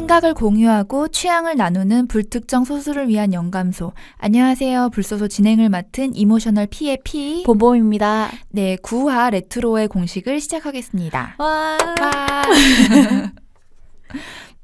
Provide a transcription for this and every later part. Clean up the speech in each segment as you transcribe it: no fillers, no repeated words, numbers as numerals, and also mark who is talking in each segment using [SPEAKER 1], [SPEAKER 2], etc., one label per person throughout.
[SPEAKER 1] 생각을 공유하고 취향을 나누는 불특정 소수를 위한 영감소. 안녕하세요. 불소소 진행을 맡은 이모셔널 P의 P
[SPEAKER 2] 봄봄입니다.
[SPEAKER 1] 네, 9화 레트로의 공식을 시작하겠습니다.
[SPEAKER 2] 와.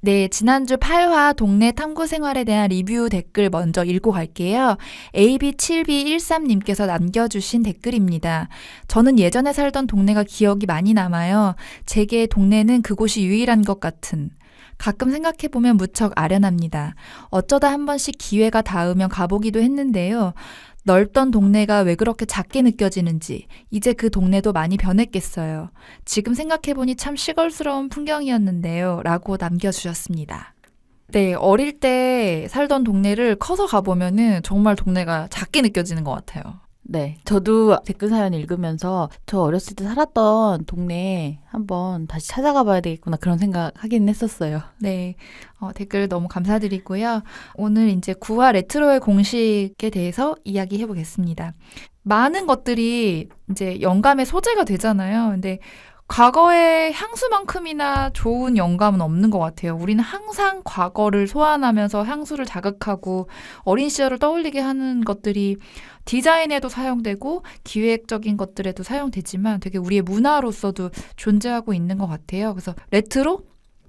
[SPEAKER 1] 네, 지난주 8화 동네 탐구 생활에 대한 리뷰 댓글 먼저 읽고 갈게요. AB7B13님께서 남겨주신 댓글입니다. 저는 예전에 살던 동네가 기억이 많이 남아요. 제게 동네는 그곳이 유일한 것 같은. 가끔 생각해보면 무척 아련합니다. 어쩌다 한 번씩 기회가 닿으면 가보기도 했는데요. 넓던 동네가 왜 그렇게 작게 느껴지는지 이제 그 동네도 많이 변했겠어요. 지금 생각해보니 참 시골스러운 풍경이었는데요. 라고 남겨주셨습니다. 네, 어릴 때 살던 동네를 커서 가보면은 정말 동네가 작게 느껴지는 것 같아요.
[SPEAKER 2] 네, 저도 댓글 사연 읽으면서 저 어렸을 때 살았던 동네 한번 다시 찾아가 봐야 되겠구나 그런 생각 하긴 했었어요.
[SPEAKER 1] 네, 댓글 너무 감사드리고요. 오늘 이제 9화 레트로의 공식에 대해서 이야기해 보겠습니다. 많은 것들이 이제 영감의 소재가 되잖아요. 근데 과거의 향수만큼이나 좋은 영감은 없는 것 같아요. 우리는 항상 과거를 소환하면서 향수를 자극하고 어린 시절을 떠올리게 하는 것들이 디자인에도 사용되고 기획적인 것들에도 사용되지만 되게 우리의 문화로서도 존재하고 있는 것 같아요. 그래서 레트로,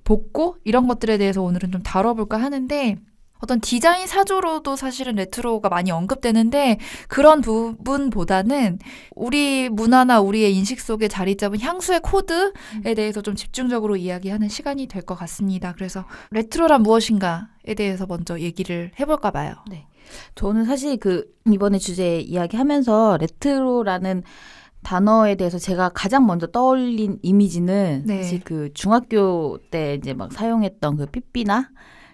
[SPEAKER 1] 복고 이런 것들에 대해서 오늘은 좀 다뤄볼까 하는데 어떤 디자인 사조로도 사실은 레트로가 많이 언급되는데 그런 부분보다는 우리 문화나 우리의 인식 속에 자리 잡은 향수의 코드에 대해서 좀 집중적으로 이야기하는 시간이 될 것 같습니다. 그래서 레트로란 무엇인가에 대해서 먼저 얘기를 해볼까 봐요.
[SPEAKER 2] 네, 저는 사실 이번에 주제 이야기하면서 레트로라는 단어에 대해서 제가 가장 먼저 떠올린 이미지는
[SPEAKER 1] 네.
[SPEAKER 2] 사실 중학교 때 이제 막 사용했던 삐삐나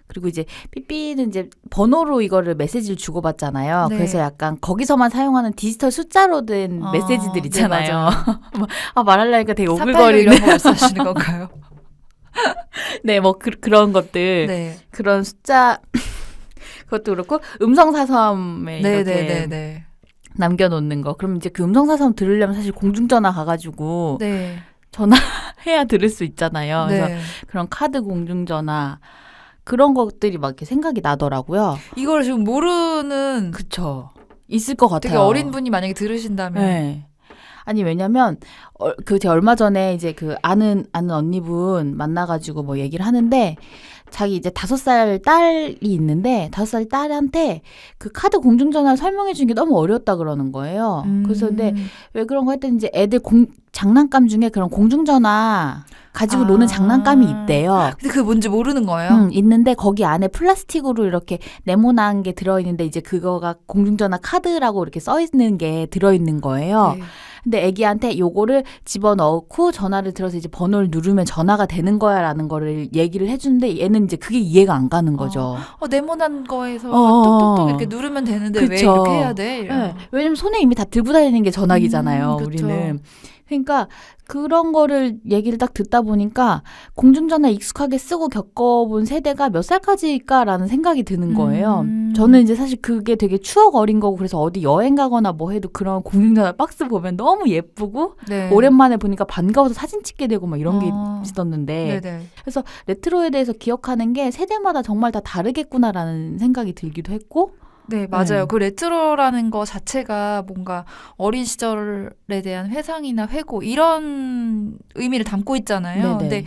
[SPEAKER 2] 그리고 이제 삐삐는 이제 번호로 이거를 메시지를 주고받잖아요.
[SPEAKER 1] 네.
[SPEAKER 2] 그래서 약간 거기서만 사용하는 디지털 숫자로 된 메시지들 있잖아요.
[SPEAKER 1] 네,
[SPEAKER 2] 말하려니까 되게
[SPEAKER 1] 사팔로
[SPEAKER 2] 오글거리는.
[SPEAKER 1] 이런 거 말씀하시는 건가요?
[SPEAKER 2] 네, 뭐 그런 것들.
[SPEAKER 1] 네.
[SPEAKER 2] 그런 숫자 그것도 그렇고 음성사서함에 이렇게
[SPEAKER 1] 네.
[SPEAKER 2] 남겨놓는 거. 그럼 이제 그 음성사서함 들으려면 사실 공중전화 가가지고
[SPEAKER 1] 네.
[SPEAKER 2] 전화해야 들을 수 있잖아요. 그래서
[SPEAKER 1] 네.
[SPEAKER 2] 그런 카드 공중전화 그런 것들이 막 이렇게 생각이 나더라고요.
[SPEAKER 1] 이걸 지금 모르는
[SPEAKER 2] 그쵸. 있을 것 같아요.
[SPEAKER 1] 되게 어린 분이 만약에 들으신다면.
[SPEAKER 2] 네. 아니 왜냐면 제가 얼마 전에 이제 아는 언니분 만나가지고 뭐 얘기를 하는데 자기 이제 5살 딸이 있는데 5살 딸한테 그 카드 공중전화를 설명해 주는 게 너무 어려웠다 그러는 거예요. 그래서 근데 왜 그런 거 했더니 이제 애들 장난감 중에 그런 공중전화 가지고 노는 장난감이 있대요.
[SPEAKER 1] 근데 그게 뭔지 모르는 거예요?
[SPEAKER 2] 있는데 거기 안에 플라스틱으로 이렇게 네모난 게 들어있는데 이제 그거가 공중전화 카드라고 이렇게 써있는 게 들어있는 거예요.
[SPEAKER 1] 네.
[SPEAKER 2] 근데 애기한테 요거를 집어넣고 전화를 들어서 이제 번호를 누르면 전화가 되는 거야라는 거를 얘기를 해주는데 얘는 이제 그게 이해가 안 가는 거죠.
[SPEAKER 1] 네모난 거에서 톡톡톡 이렇게 누르면 되는데 왜
[SPEAKER 2] 그쵸.
[SPEAKER 1] 이렇게 해야 돼?
[SPEAKER 2] 네. 왜냐면 손에 이미 다 들고 다니는 게 전화기잖아요.
[SPEAKER 1] 그쵸.
[SPEAKER 2] 우리는. 그러니까 그런 거를 얘기를 딱 듣다 보니까 공중전화 익숙하게 쓰고 겪어본 세대가 몇 살까지일까라는 생각이 드는 거예요. 저는 이제 사실 그게 되게 추억 어린 거고 그래서 어디 여행 가거나 뭐 해도 그런 공중전화 박스 보면 너무 예쁘고
[SPEAKER 1] 네.
[SPEAKER 2] 오랜만에 보니까 반가워서 사진 찍게 되고 막 이런 게 있었는데
[SPEAKER 1] 네네.
[SPEAKER 2] 그래서 레트로에 대해서 기억하는 게 세대마다 정말 다 다르겠구나라는 생각이 들기도 했고
[SPEAKER 1] 네, 맞아요. 그 레트로라는 거 자체가 뭔가 어린 시절에 대한 회상이나 회고 이런 의미를 담고 있잖아요.
[SPEAKER 2] 네네.
[SPEAKER 1] 근데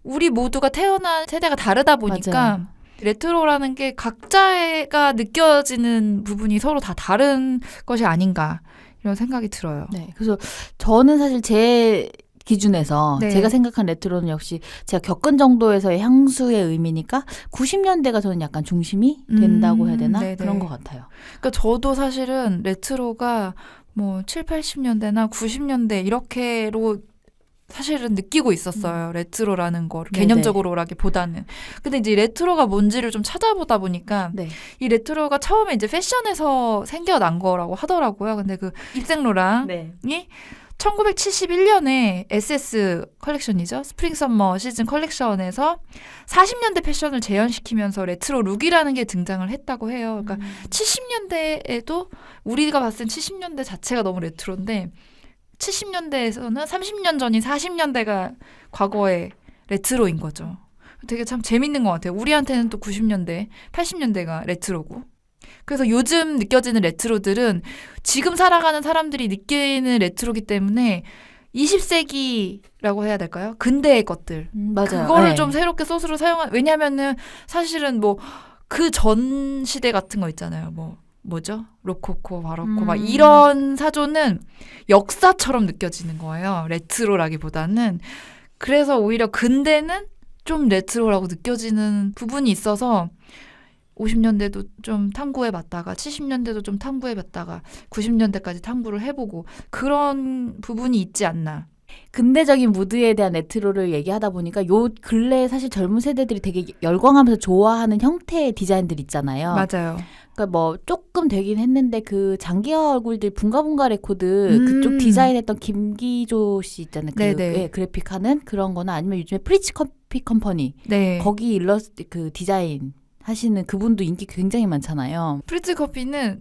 [SPEAKER 1] 우리 모두가 태어난 세대가 다르다 보니까
[SPEAKER 2] 맞아요.
[SPEAKER 1] 레트로라는 게 각자가 느껴지는 부분이 서로 다 다른 것이 아닌가 이런 생각이 들어요.
[SPEAKER 2] 네, 그래서 저는 사실 제 기준에서
[SPEAKER 1] 네.
[SPEAKER 2] 제가 생각한 레트로는 역시 제가 겪은 정도에서의 향수의 의미니까 90년대가 저는 약간 중심이 된다고 해야 되나?
[SPEAKER 1] 네네.
[SPEAKER 2] 그런 것 같아요.
[SPEAKER 1] 그러니까 저도 사실은 레트로가 뭐 7, 80년대나 90년대 이렇게로 사실은 느끼고 있었어요. 레트로라는 거를
[SPEAKER 2] 네네.
[SPEAKER 1] 개념적으로라기보다는. 근데 이제 레트로가 뭔지를 좀 찾아보다 보니까
[SPEAKER 2] 네.
[SPEAKER 1] 이 레트로가 처음에 이제 패션에서 생겨난 거라고 하더라고요. 근데 그 입생로랑이
[SPEAKER 2] 네.
[SPEAKER 1] 1971년에 SS 컬렉션이죠. 스프링 서머 시즌 컬렉션에서 40년대 패션을 재현시키면서 레트로 룩이라는 게 등장을 했다고 해요. 그러니까 70년대에도 우리가 봤을 땐 70년대 자체가 너무 레트로인데 70년대에서는 30년 전인 40년대가 과거의 레트로인 거죠. 되게 참 재밌는 것 같아요. 우리한테는 또 90년대, 80년대가 레트로고. 그래서 요즘 느껴지는 레트로들은 지금 살아가는 사람들이 느끼는 레트로기 때문에 20세기라고 해야 될까요? 근대의 것들.
[SPEAKER 2] 맞아요.
[SPEAKER 1] 그거를
[SPEAKER 2] 네.
[SPEAKER 1] 좀 새롭게 소스로 사용한, 왜냐면은 사실은 뭐 그 전 시대 같은 거 있잖아요. 뭐죠? 로코코, 바로코, 막 이런 사조는 역사처럼 느껴지는 거예요. 레트로라기보다는. 그래서 오히려 근대는 좀 레트로라고 느껴지는 부분이 있어서 50년대도 좀 탐구해봤다가 70년대도 좀 탐구해봤다가 90년대까지 탐구를 해보고 그런 부분이 있지 않나.
[SPEAKER 2] 근대적인 무드에 대한 레트로를 얘기하다 보니까 요 근래에 사실 젊은 세대들이 되게 열광하면서 좋아하는 형태의 디자인들 있잖아요.
[SPEAKER 1] 맞아요.
[SPEAKER 2] 그러니까 뭐 조금 되긴 했는데 그 장기화 얼굴들 붕가붕가 레코드 그쪽 디자인했던 김기조 씨 있잖아요.
[SPEAKER 1] 네네.
[SPEAKER 2] 그래픽하는 그런 거나 아니면 요즘에 프리치 커피 컴퍼니
[SPEAKER 1] 네.
[SPEAKER 2] 거기 일러스트 그 디자인 하시는 그분도 인기 굉장히 많잖아요.
[SPEAKER 1] 프리츠 커피는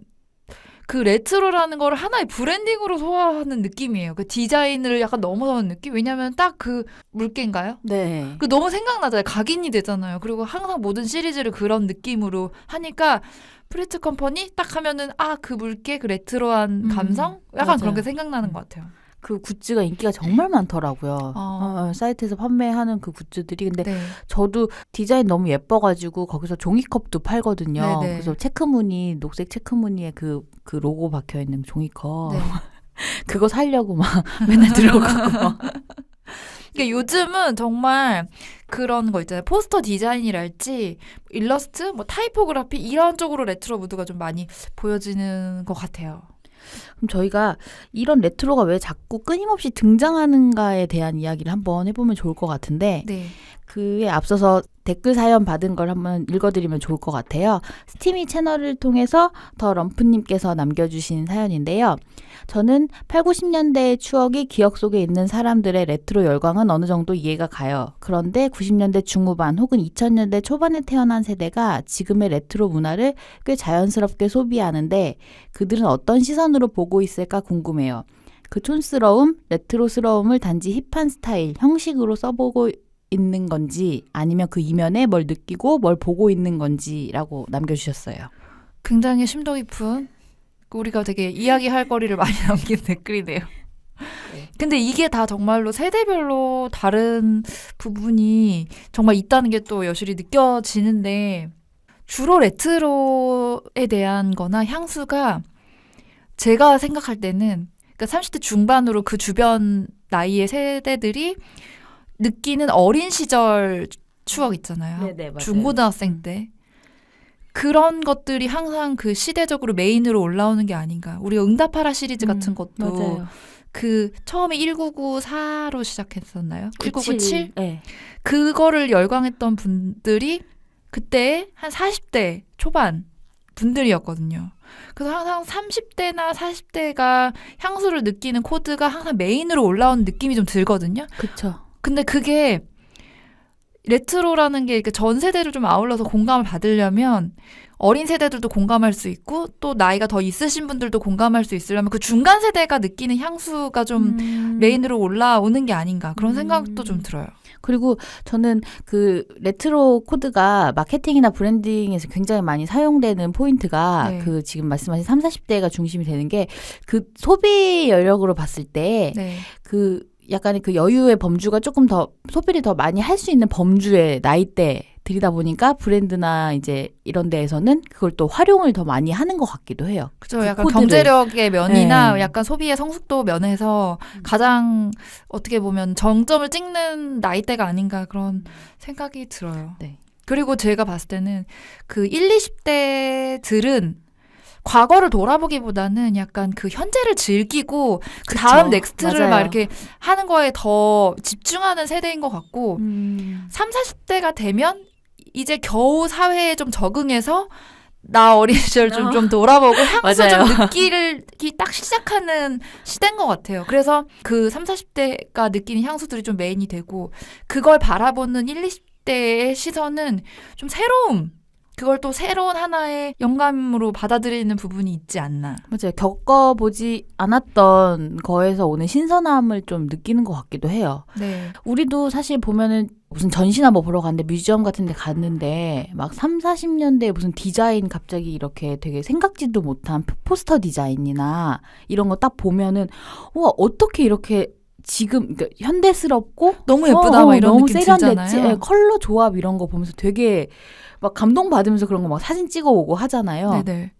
[SPEAKER 1] 그 레트로라는 거를 하나의 브랜딩으로 소화하는 느낌이에요. 그 디자인을 약간 넘어서는 느낌? 왜냐면 딱 그 물개인가요?
[SPEAKER 2] 네.
[SPEAKER 1] 그 너무 생각나잖아요. 각인이 되잖아요. 그리고 항상 모든 시리즈를 그런 느낌으로 하니까 프리츠 컴퍼니 딱 하면은 그 물개 그 레트로한 감성? 약간
[SPEAKER 2] 맞아요.
[SPEAKER 1] 그런 게 생각나는 것 같아요.
[SPEAKER 2] 그 굿즈가 인기가 정말 많더라고요. 사이트에서 판매하는 그 굿즈들이. 근데
[SPEAKER 1] 네.
[SPEAKER 2] 저도 디자인 너무 예뻐가지고 거기서 종이컵도 팔거든요.
[SPEAKER 1] 네네.
[SPEAKER 2] 그래서 체크무늬, 녹색 체크무늬에 그 로고 박혀있는 종이컵.
[SPEAKER 1] 네.
[SPEAKER 2] 그거 사려고 막 맨날 들어가고 막.
[SPEAKER 1] 그러니까 요즘은 정말 그런 거 있잖아요. 포스터 디자인이랄지 일러스트, 뭐 타이포그래피 이런 쪽으로 레트로 무드가 좀 많이 보여지는 것 같아요.
[SPEAKER 2] 그럼 저희가 이런 레트로가 왜 자꾸 끊임없이 등장하는가에 대한 이야기를 한번 해보면 좋을 것 같은데
[SPEAKER 1] 네.
[SPEAKER 2] 그에 앞서서 댓글 사연 받은 걸 한번 읽어드리면 좋을 것 같아요. 스티미 채널을 통해서 더 럼프님께서 남겨주신 사연인데요. 저는 8, 90년대의 추억이 기억 속에 있는 사람들의 레트로 열광은 어느 정도 이해가 가요. 그런데 90년대 중후반 혹은 2000년대 초반에 태어난 세대가 지금의 레트로 문화를 꽤 자연스럽게 소비하는데 그들은 어떤 시선으로 보고 있을까 궁금해요. 그 촌스러움, 레트로스러움을 단지 힙한 스타일, 형식으로 써보고 있는 건지 아니면 그 이면에 뭘 느끼고 뭘 보고 있는 건지라고 남겨주셨어요.
[SPEAKER 1] 굉장히 심도 깊은 우리가 되게 이야기할 거리를 많이 남긴 댓글이네요.
[SPEAKER 2] 네.
[SPEAKER 1] 근데 이게 다 정말로 세대별로 다른 부분이 정말 있다는 게 또 여실히 느껴지는데 주로 레트로에 대한 거나 향수가 제가 생각할 때는 그러니까 30대 중반으로 그 주변 나이의 세대들이 느끼는 어린 시절 추억 있잖아요.
[SPEAKER 2] 네네, 맞아요.
[SPEAKER 1] 중고등학생 때. 그런 것들이 항상 그 시대적으로 메인으로 올라오는 게 아닌가. 우리가 응답하라 시리즈 같은 것도
[SPEAKER 2] 맞아요.
[SPEAKER 1] 그 처음에 1994로 시작했었나요? 1997?
[SPEAKER 2] 네.
[SPEAKER 1] 그거를 열광했던 분들이 그때 한 40대 초반 분들이었거든요. 그래서 항상 30대나 40대가 향수를 느끼는 코드가 항상 메인으로 올라오는 느낌이 좀 들거든요.
[SPEAKER 2] 그쵸.
[SPEAKER 1] 근데 그게 레트로라는 게 전 세대를 좀 아울러서 공감을 받으려면 어린 세대들도 공감할 수 있고 또 나이가 더 있으신 분들도 공감할 수 있으려면 그 중간 세대가 느끼는 향수가 좀 메인으로 올라오는 게 아닌가 그런 생각도 좀 들어요.
[SPEAKER 2] 그리고 저는 그 레트로 코드가 마케팅이나 브랜딩에서 굉장히 많이 사용되는 포인트가
[SPEAKER 1] 네.
[SPEAKER 2] 그 지금 말씀하신 30, 40대가 중심이 되는 게 그 소비 여력으로 봤을 때
[SPEAKER 1] 네.
[SPEAKER 2] 그 약간의 그 여유의 범주가 조금 더 소비를 더 많이 할 수 있는 범주의 나이대들이다 보니까 브랜드나 이제 이런 데에서는 그걸 또 활용을 더 많이 하는 것 같기도 해요.
[SPEAKER 1] 그죠.
[SPEAKER 2] 그
[SPEAKER 1] 약간
[SPEAKER 2] 코드를.
[SPEAKER 1] 경제력의 면이나
[SPEAKER 2] 네.
[SPEAKER 1] 약간 소비의 성숙도 면에서 가장 어떻게 보면 정점을 찍는 나이대가 아닌가 그런 생각이 들어요.
[SPEAKER 2] 네.
[SPEAKER 1] 그리고 제가 봤을 때는 그 1, 20대들은 과거를 돌아보기보다는 약간 그 현재를 즐기고 그
[SPEAKER 2] 그쵸.
[SPEAKER 1] 다음 넥스트를
[SPEAKER 2] 맞아요.
[SPEAKER 1] 막 이렇게 하는 거에 더 집중하는 세대인 것 같고 3, 40대가 되면 이제 겨우 사회에 좀 적응해서 나 어린 시절 좀 돌아보고 향수
[SPEAKER 2] 맞아요.
[SPEAKER 1] 좀 느끼기 딱 시작하는 시대인 것 같아요. 그래서 그 3, 40대가 느끼는 향수들이 좀 메인이 되고 그걸 바라보는 1, 20대의 시선은 좀 새로움 그걸 또 새로운 하나의 영감으로 받아들이는 부분이 있지 않나.
[SPEAKER 2] 맞아요. 겪어보지 않았던 거에서 오는 신선함을 좀 느끼는 것 같기도 해요.
[SPEAKER 1] 네.
[SPEAKER 2] 우리도 사실 보면은 무슨 전시나 뭐 보러 갔는데 뮤지엄 같은 데 갔는데 막 3, 40년대 무슨 디자인 갑자기 이렇게 되게 생각지도 못한 포스터 디자인이나 이런 거 딱 보면은 와 어떻게 이렇게 지금 그러니까 현대스럽고
[SPEAKER 1] 너무 예쁘다 막 이런
[SPEAKER 2] 너무
[SPEAKER 1] 느낌
[SPEAKER 2] 세련됐지.
[SPEAKER 1] 들잖아요.
[SPEAKER 2] 예, 컬러 조합 이런 거 보면서 되게 막 감동받으면서 그런 거 막 사진 찍어 오고 하잖아요.
[SPEAKER 1] 네네.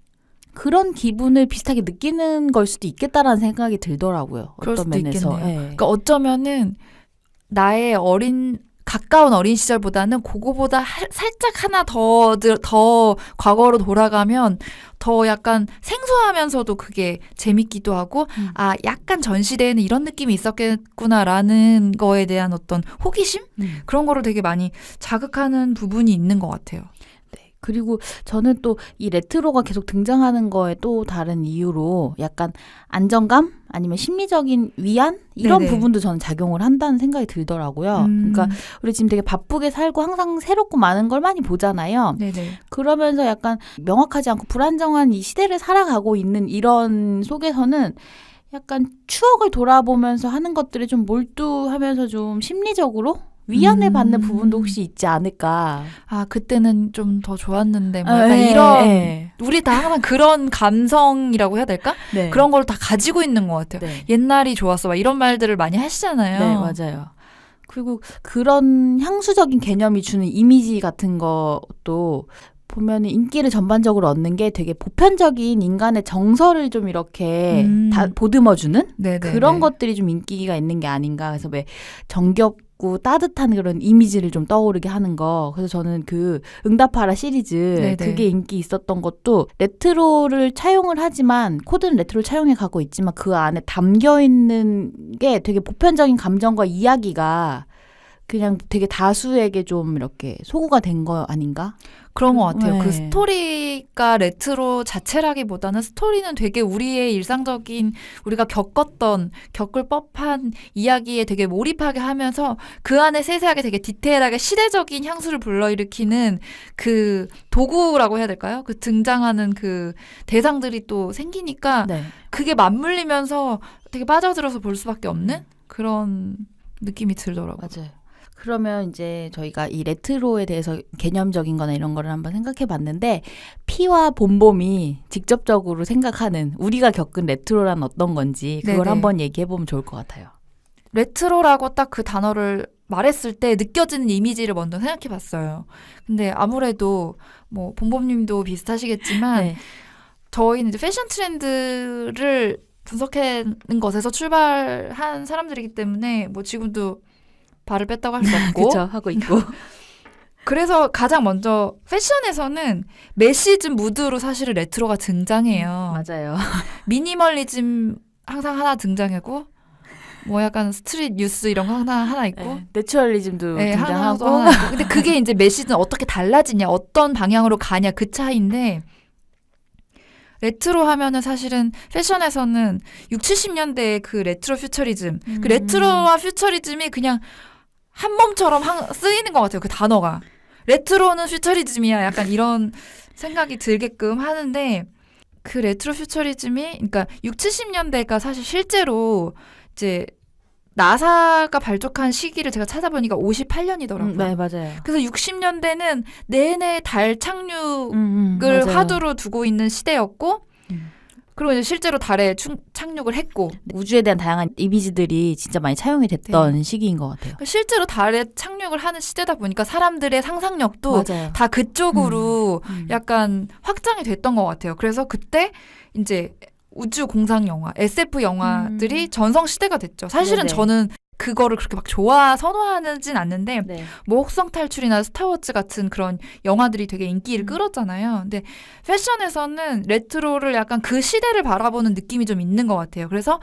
[SPEAKER 2] 그런 기분을 비슷하게 느끼는 걸 수도 있겠다라는 생각이 들더라고요.
[SPEAKER 1] 그럴
[SPEAKER 2] 어떤
[SPEAKER 1] 수도
[SPEAKER 2] 면에서.
[SPEAKER 1] 있겠네요.
[SPEAKER 2] 예.
[SPEAKER 1] 그러니까 어쩌면은 나의 가까운 어린 시절보다는 그거보다 살짝 하나 더 과거로 돌아가면 더 약간 생소하면서도 그게 재밌기도 하고, 아, 약간 전시대에는 이런 느낌이 있었겠구나라는 거에 대한 어떤 호기심? 그런 거를 되게 많이 자극하는 부분이 있는 것 같아요.
[SPEAKER 2] 네. 그리고 저는 또 이 레트로가 계속 등장하는 거에 또 다른 이유로 약간 안정감 아니면 심리적인 위안 이런
[SPEAKER 1] 네네.
[SPEAKER 2] 부분도 저는 작용을 한다는 생각이 들더라고요. 그러니까 우리 지금 되게 바쁘게 살고 항상 새롭고 많은 걸 많이 보잖아요.
[SPEAKER 1] 네네.
[SPEAKER 2] 그러면서 약간 명확하지 않고 불안정한 이 시대를 살아가고 있는 이런 속에서는 약간 추억을 돌아보면서 하는 것들에 좀 몰두하면서 좀 심리적으로 위안을 받는 부분도 혹시 있지 않을까.
[SPEAKER 1] 아, 그때는 좀 더 좋았는데, 뭐 약간 이런, 우리 다 항상 그런 감성이라고 해야 될까?
[SPEAKER 2] 네.
[SPEAKER 1] 그런 걸 다 가지고 있는 것 같아요.
[SPEAKER 2] 네.
[SPEAKER 1] 옛날이 좋았어, 막 이런 말들을 많이 하시잖아요.
[SPEAKER 2] 네, 맞아요. 그리고 그런 향수적인 개념이 주는 이미지 같은 것도 보면 인기를 전반적으로 얻는 게 되게 보편적인 인간의 정서를 좀 이렇게 다 보듬어주는
[SPEAKER 1] 네네.
[SPEAKER 2] 그런 것들이 좀 인기가 있는 게 아닌가. 그래서 왜 정겹고 따뜻한 그런 이미지를 좀 떠오르게 하는 거. 그래서 저는 그 응답하라 시리즈
[SPEAKER 1] 네네.
[SPEAKER 2] 그게 인기 있었던 것도 레트로를 차용을 하지만 코드는 레트로를 차용해 가고 있지만 그 안에 담겨 있는 게 되게 보편적인 감정과 이야기가 그냥 되게 다수에게 좀 이렇게 소구가 된 거 아닌가?
[SPEAKER 1] 그런 것 같아요.
[SPEAKER 2] 네.
[SPEAKER 1] 그 스토리가 레트로 자체라기보다는 스토리는 되게 우리의 일상적인 우리가 겪을 법한 이야기에 되게 몰입하게 하면서 그 안에 세세하게 되게 디테일하게 시대적인 향수를 불러일으키는 그 도구라고 해야 될까요? 그 등장하는 그 대상들이 또 생기니까
[SPEAKER 2] 네.
[SPEAKER 1] 그게 맞물리면서 되게 빠져들어서 볼 수밖에 없는 그런 느낌이 들더라고요.
[SPEAKER 2] 맞아요. 그러면 이제 저희가 이 레트로에 대해서 개념적인 거나 이런 거를 한번 생각해 봤는데 피와 봄봄이 직접적으로 생각하는 우리가 겪은 레트로란 어떤 건지 그걸
[SPEAKER 1] 네네.
[SPEAKER 2] 한번 얘기해 보면 좋을 것 같아요.
[SPEAKER 1] 레트로라고 딱 그 단어를 말했을 때 느껴지는 이미지를 먼저 생각해 봤어요. 근데 아무래도 뭐 봄봄님도 비슷하시겠지만
[SPEAKER 2] 네.
[SPEAKER 1] 저희는 이제 패션 트렌드를 분석하는 것에서 출발한 사람들이기 때문에 뭐 지금도 발을 뺐다고 할 수 없고
[SPEAKER 2] 그렇죠. 하고 있고.
[SPEAKER 1] 그래서 가장 먼저 패션에서는 메시즘 무드로 사실은 레트로가 등장해요.
[SPEAKER 2] 맞아요.
[SPEAKER 1] 미니멀리즘 항상 하나 등장하고 뭐 약간 스트릿 뉴스 이런 거 하나 있고
[SPEAKER 2] 네. 내추럴리즘도
[SPEAKER 1] 네,
[SPEAKER 2] 등장하고.
[SPEAKER 1] 하나 있고. 근데 그게 이제 메시지는 어떻게 달라지냐 어떤 방향으로 가냐 그 차이인데 레트로 하면은 사실은 패션에서는 60, 70년대의 그 레트로 퓨처리즘 그 레트로와 퓨처리즘이 그냥 한 몸처럼 쓰이는 것 같아요. 그 단어가. 레트로는 퓨처리즘이야. 약간 이런 생각이 들게끔 하는데 그 레트로 퓨처리즘이 그러니까 60, 70년대가 사실 실제로 이제 나사가 발족한 시기를 제가 찾아보니까 58년이더라고요.
[SPEAKER 2] 네, 맞아요.
[SPEAKER 1] 그래서 60년대는 내내 달 착륙을
[SPEAKER 2] 맞아요.
[SPEAKER 1] 화두로 두고 있는 시대였고 그리고 이제 실제로 달에 착륙을 했고
[SPEAKER 2] 우주에 대한 다양한 이미지들이 진짜 많이 차용이 됐던 시기인 것 같아요.
[SPEAKER 1] 실제로 달에 착륙을 하는 시대다 보니까 사람들의 상상력도
[SPEAKER 2] 맞아요.
[SPEAKER 1] 다 그쪽으로 약간 확장이 됐던 것 같아요. 그래서 그때 이제 우주 공상 영화, SF 영화들이 전성 시대가 됐죠. 사실은
[SPEAKER 2] 네네.
[SPEAKER 1] 저는 그거를 그렇게 막 선호하진 않는데
[SPEAKER 2] 네.
[SPEAKER 1] 뭐 혹성 탈출이나 스타워즈 같은 그런 영화들이 되게 인기를 끌었잖아요. 근데 패션에서는 레트로를 약간 그 시대를 바라보는 느낌이 좀 있는 것 같아요. 그래서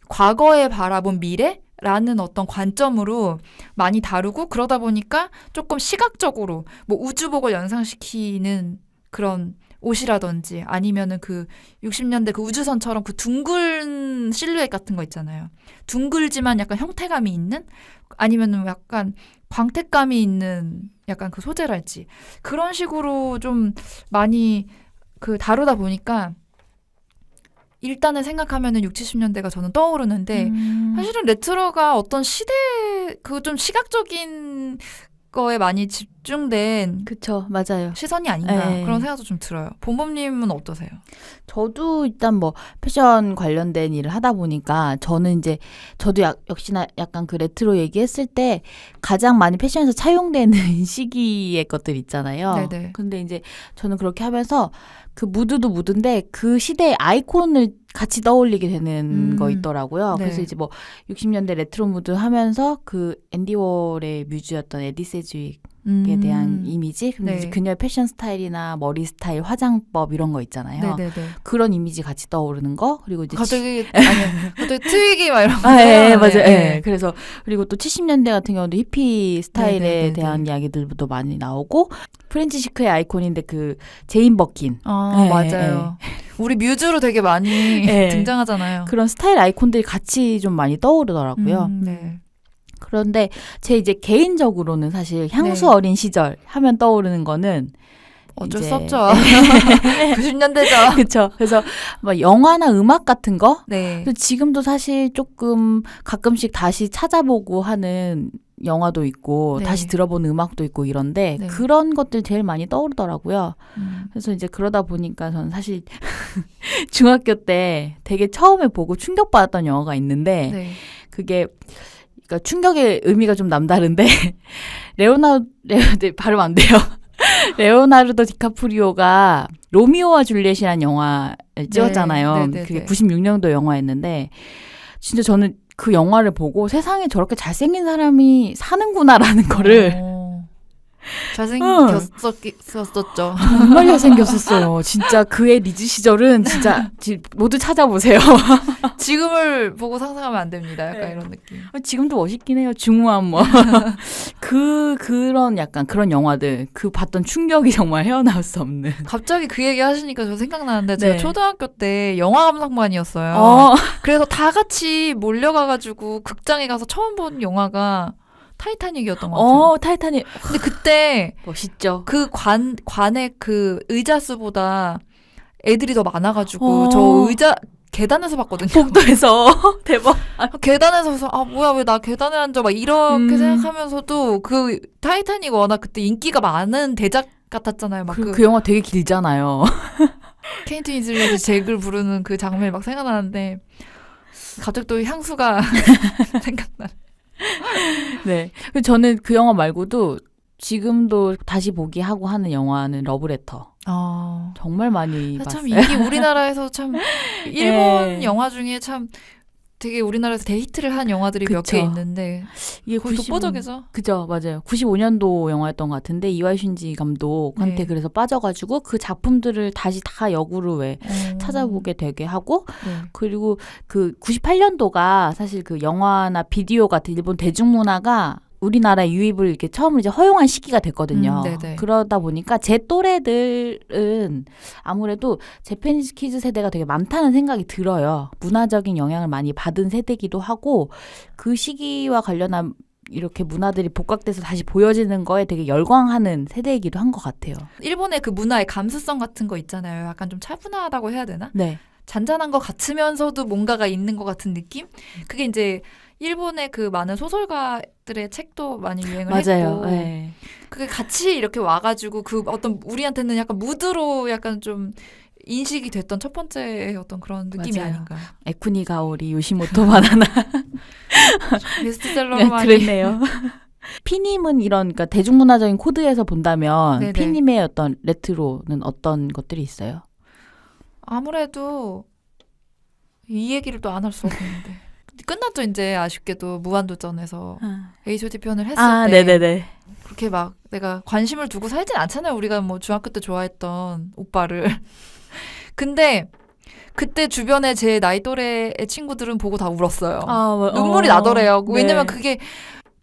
[SPEAKER 1] 과거에 바라본 미래라는 어떤 관점으로 많이 다루고 그러다 보니까 조금 시각적으로 뭐 우주복을 연상시키는 그런 옷이라든지 아니면은 그 60년대 그 우주선처럼 그 둥근 실루엣 같은 거 있잖아요. 둥글지만 약간 형태감이 있는 아니면은 약간 광택감이 있는 약간 그 소재랄지 그런 식으로 좀 많이 그 다루다 보니까 일단은 생각하면은 60, 70년대가 저는 떠오르는데 사실은 레트로가 어떤 시대 그 좀 시각적인 거에 많이 집중된
[SPEAKER 2] 그쵸, 맞아요.
[SPEAKER 1] 시선이 아닌가
[SPEAKER 2] 네.
[SPEAKER 1] 그런 생각도 좀 들어요. 본범님은 어떠세요?
[SPEAKER 2] 저도 일단 뭐 패션 관련된 일을 하다 보니까 저도 역시나 약간 그 레트로 얘기했을 때 가장 많이 패션에서 차용되는 시기의 것들 있잖아요.
[SPEAKER 1] 네네.
[SPEAKER 2] 근데 이제 저는 그렇게 하면서 그 무드도 무드인데 그 시대의 아이콘을 같이 떠올리게 되는 거 있더라고요.
[SPEAKER 1] 네.
[SPEAKER 2] 그래서 이제 뭐 60년대 레트로 무드 하면서 그 앤디 워홀의 뮤즈였던 에디 세주윅에 대한 이미지, 근데
[SPEAKER 1] 네.
[SPEAKER 2] 이제 그녀의 패션 스타일이나 머리 스타일, 화장법 이런 거 있잖아요.
[SPEAKER 1] 네네네.
[SPEAKER 2] 그런 이미지 같이 떠오르는 거. 그리고 이제
[SPEAKER 1] 갑자기 갑자기 트윅이 막 이런 거.
[SPEAKER 2] 예, 맞아요. 예. 그래서 그리고 또 70년대 같은 경우도 히피 스타일에
[SPEAKER 1] 네네네네.
[SPEAKER 2] 대한 이야기들도 많이 나오고 프렌치 시크의 아이콘인데 그 제인 버킨 예,
[SPEAKER 1] 맞아요. 우리 뮤즈로 되게 많이
[SPEAKER 2] 예.
[SPEAKER 1] 등장하잖아요.
[SPEAKER 2] 그런 스타일 아이콘들이 같이 좀 많이 떠오르더라고요.
[SPEAKER 1] 네.
[SPEAKER 2] 그런데 제 이제 개인적으로는 사실 향수
[SPEAKER 1] 네.
[SPEAKER 2] 어린 시절 하면 떠오르는 거는
[SPEAKER 1] 어쩔
[SPEAKER 2] 이제-
[SPEAKER 1] 수 없죠. 90년대죠.
[SPEAKER 2] 그렇죠. 그래서 막 영화나 음악 같은 거
[SPEAKER 1] 네.
[SPEAKER 2] 그래서 지금도 사실 조금 가끔씩 다시 찾아보고 하는 영화도 있고
[SPEAKER 1] 네.
[SPEAKER 2] 다시 들어보는 음악도 있고 이런데
[SPEAKER 1] 네.
[SPEAKER 2] 그런 것들 제일 많이 떠오르더라고요.
[SPEAKER 1] 음.
[SPEAKER 2] 그래서 이제 그러다 보니까 저는 사실 중학교 때 되게 처음에 보고 충격받았던 영화가 있는데
[SPEAKER 1] 네.
[SPEAKER 2] 그게 그러니까 충격의 의미가 좀 남다른데 네, 발음 안 돼요. 레오나르도 디카프리오가 로미오와 줄리엣이라는 영화를 찍었잖아요.
[SPEAKER 1] 네, 네, 네,
[SPEAKER 2] 그게
[SPEAKER 1] 네.
[SPEAKER 2] 96년도 영화였는데 진짜 저는 그 영화를 보고 세상에 저렇게 잘생긴 사람이 사는구나라는 거를
[SPEAKER 1] 잘생겼었죠.
[SPEAKER 2] 정말 잘생겼었어요. 진짜 그의 리즈 시절은 진짜 모두 찾아보세요.
[SPEAKER 1] 지금을 보고 상상하면 안 됩니다. 약간
[SPEAKER 2] 네.
[SPEAKER 1] 이런 느낌.
[SPEAKER 2] 지금도 멋있긴 해요. 중후한 뭐. 그런 약간 그런 영화들 그 봤던 충격이 정말 헤어나올 수 없는.
[SPEAKER 1] 갑자기 그 얘기 하시니까 저 생각나는데 제가
[SPEAKER 2] 네.
[SPEAKER 1] 초등학교 때 영화 감상반이었어요.
[SPEAKER 2] 어,
[SPEAKER 1] 그래서 다 같이 몰려가가지고 극장에 가서 처음 본 영화가 타이타닉이었던 것 같아요.
[SPEAKER 2] 타이타닉
[SPEAKER 1] 근데 그때
[SPEAKER 2] 멋있죠.
[SPEAKER 1] 그 관의 그 의자 수보다 애들이 더 많아가지고
[SPEAKER 2] 어.
[SPEAKER 1] 저 의자 계단에서 봤거든요.
[SPEAKER 2] 복도에서 대박.
[SPEAKER 1] 계단에서 그래서 뭐야 왜 나 계단에 앉아 막 이렇게
[SPEAKER 2] 음.
[SPEAKER 1] 생각하면서도 그 타이타닉 워낙 그때 인기가 많은 대작 같았잖아요. 막
[SPEAKER 2] 그 영화 되게 길잖아요.
[SPEAKER 1] 케인트 윈슬렛이 잭을 부르는 그 장면이 막 생각나는데 갑자기 또 향수가 생각나.
[SPEAKER 2] 네. 그리고 저는 그 영화 말고도 지금도 다시 보기 하고 하는 영화는 러브레터. 정말 많이 봤어요.
[SPEAKER 1] 참 이게 우리나라에서 참 일본
[SPEAKER 2] 네.
[SPEAKER 1] 영화 중에 참 되게 우리나라에서 대히트를 한 영화들이 몇
[SPEAKER 2] 그쵸.
[SPEAKER 1] 개 있는데
[SPEAKER 2] 이게
[SPEAKER 1] 거의 독보적이죠.
[SPEAKER 2] 그죠, 맞아요. 95년도 영화였던 것 같은데 이와이 슌지 감독한테
[SPEAKER 1] 네.
[SPEAKER 2] 그래서 빠져가지고 그 작품들을 다시 다 역으로 왜 찾아보게 되게 하고
[SPEAKER 1] 네.
[SPEAKER 2] 그리고 그 98년도가 사실 그 영화나 비디오 같은 일본 대중문화가 우리나라 유입을 이렇게 처음으로 이제 허용한 시기가 됐거든요.
[SPEAKER 1] 네네.
[SPEAKER 2] 그러다 보니까 제 또래들은 아무래도 재패니즈 키즈 세대가 되게 많다는 생각이 들어요. 문화적인 영향을 많이 받은 세대이기도 하고 그 시기와 관련한 이렇게 문화들이 복각돼서 다시 보여지는 거에 되게 열광하는 세대이기도 한 것 같아요.
[SPEAKER 1] 일본의 그 문화의 감수성 같은 거 있잖아요. 약간 좀 차분하다고 해야 되나?
[SPEAKER 2] 네.
[SPEAKER 1] 잔잔한 것 같으면서도 뭔가가 있는 것 같은 느낌? 그게 이제 일본의 그 많은 소설가들의 책도 많이 유행을
[SPEAKER 2] 맞아요.
[SPEAKER 1] 했고
[SPEAKER 2] 네.
[SPEAKER 1] 그게 같이 이렇게 와가지고 그 어떤 우리한테는 약간 무드로 약간 좀 인식이 됐던 첫 번째 어떤 그런 느낌이
[SPEAKER 2] 맞아요.
[SPEAKER 1] 아닌가.
[SPEAKER 2] 에쿠니 가오리 요시모토 바나나
[SPEAKER 1] 베스트셀러로 많이.
[SPEAKER 2] 그랬네요. 피님은 이런 그러니까 대중문화적인 코드에서 본다면
[SPEAKER 1] 네네.
[SPEAKER 2] 피님의 어떤 레트로는 어떤 것들이 있어요?
[SPEAKER 1] 아무래도 이 얘기를 또 안 할 수 없는데. 끝났죠 이제 아쉽게도 무한도전에서 H.O.T 편을 했을 때
[SPEAKER 2] 네네네.
[SPEAKER 1] 그렇게 막 내가 관심을 두고 살진 않잖아요. 우리가 뭐 중학교 때 좋아했던 오빠를. 근데 그때 주변에 제 나이 또래의 친구들은 보고 다 울었어요. 눈물이 나더래요. 왜냐면 그게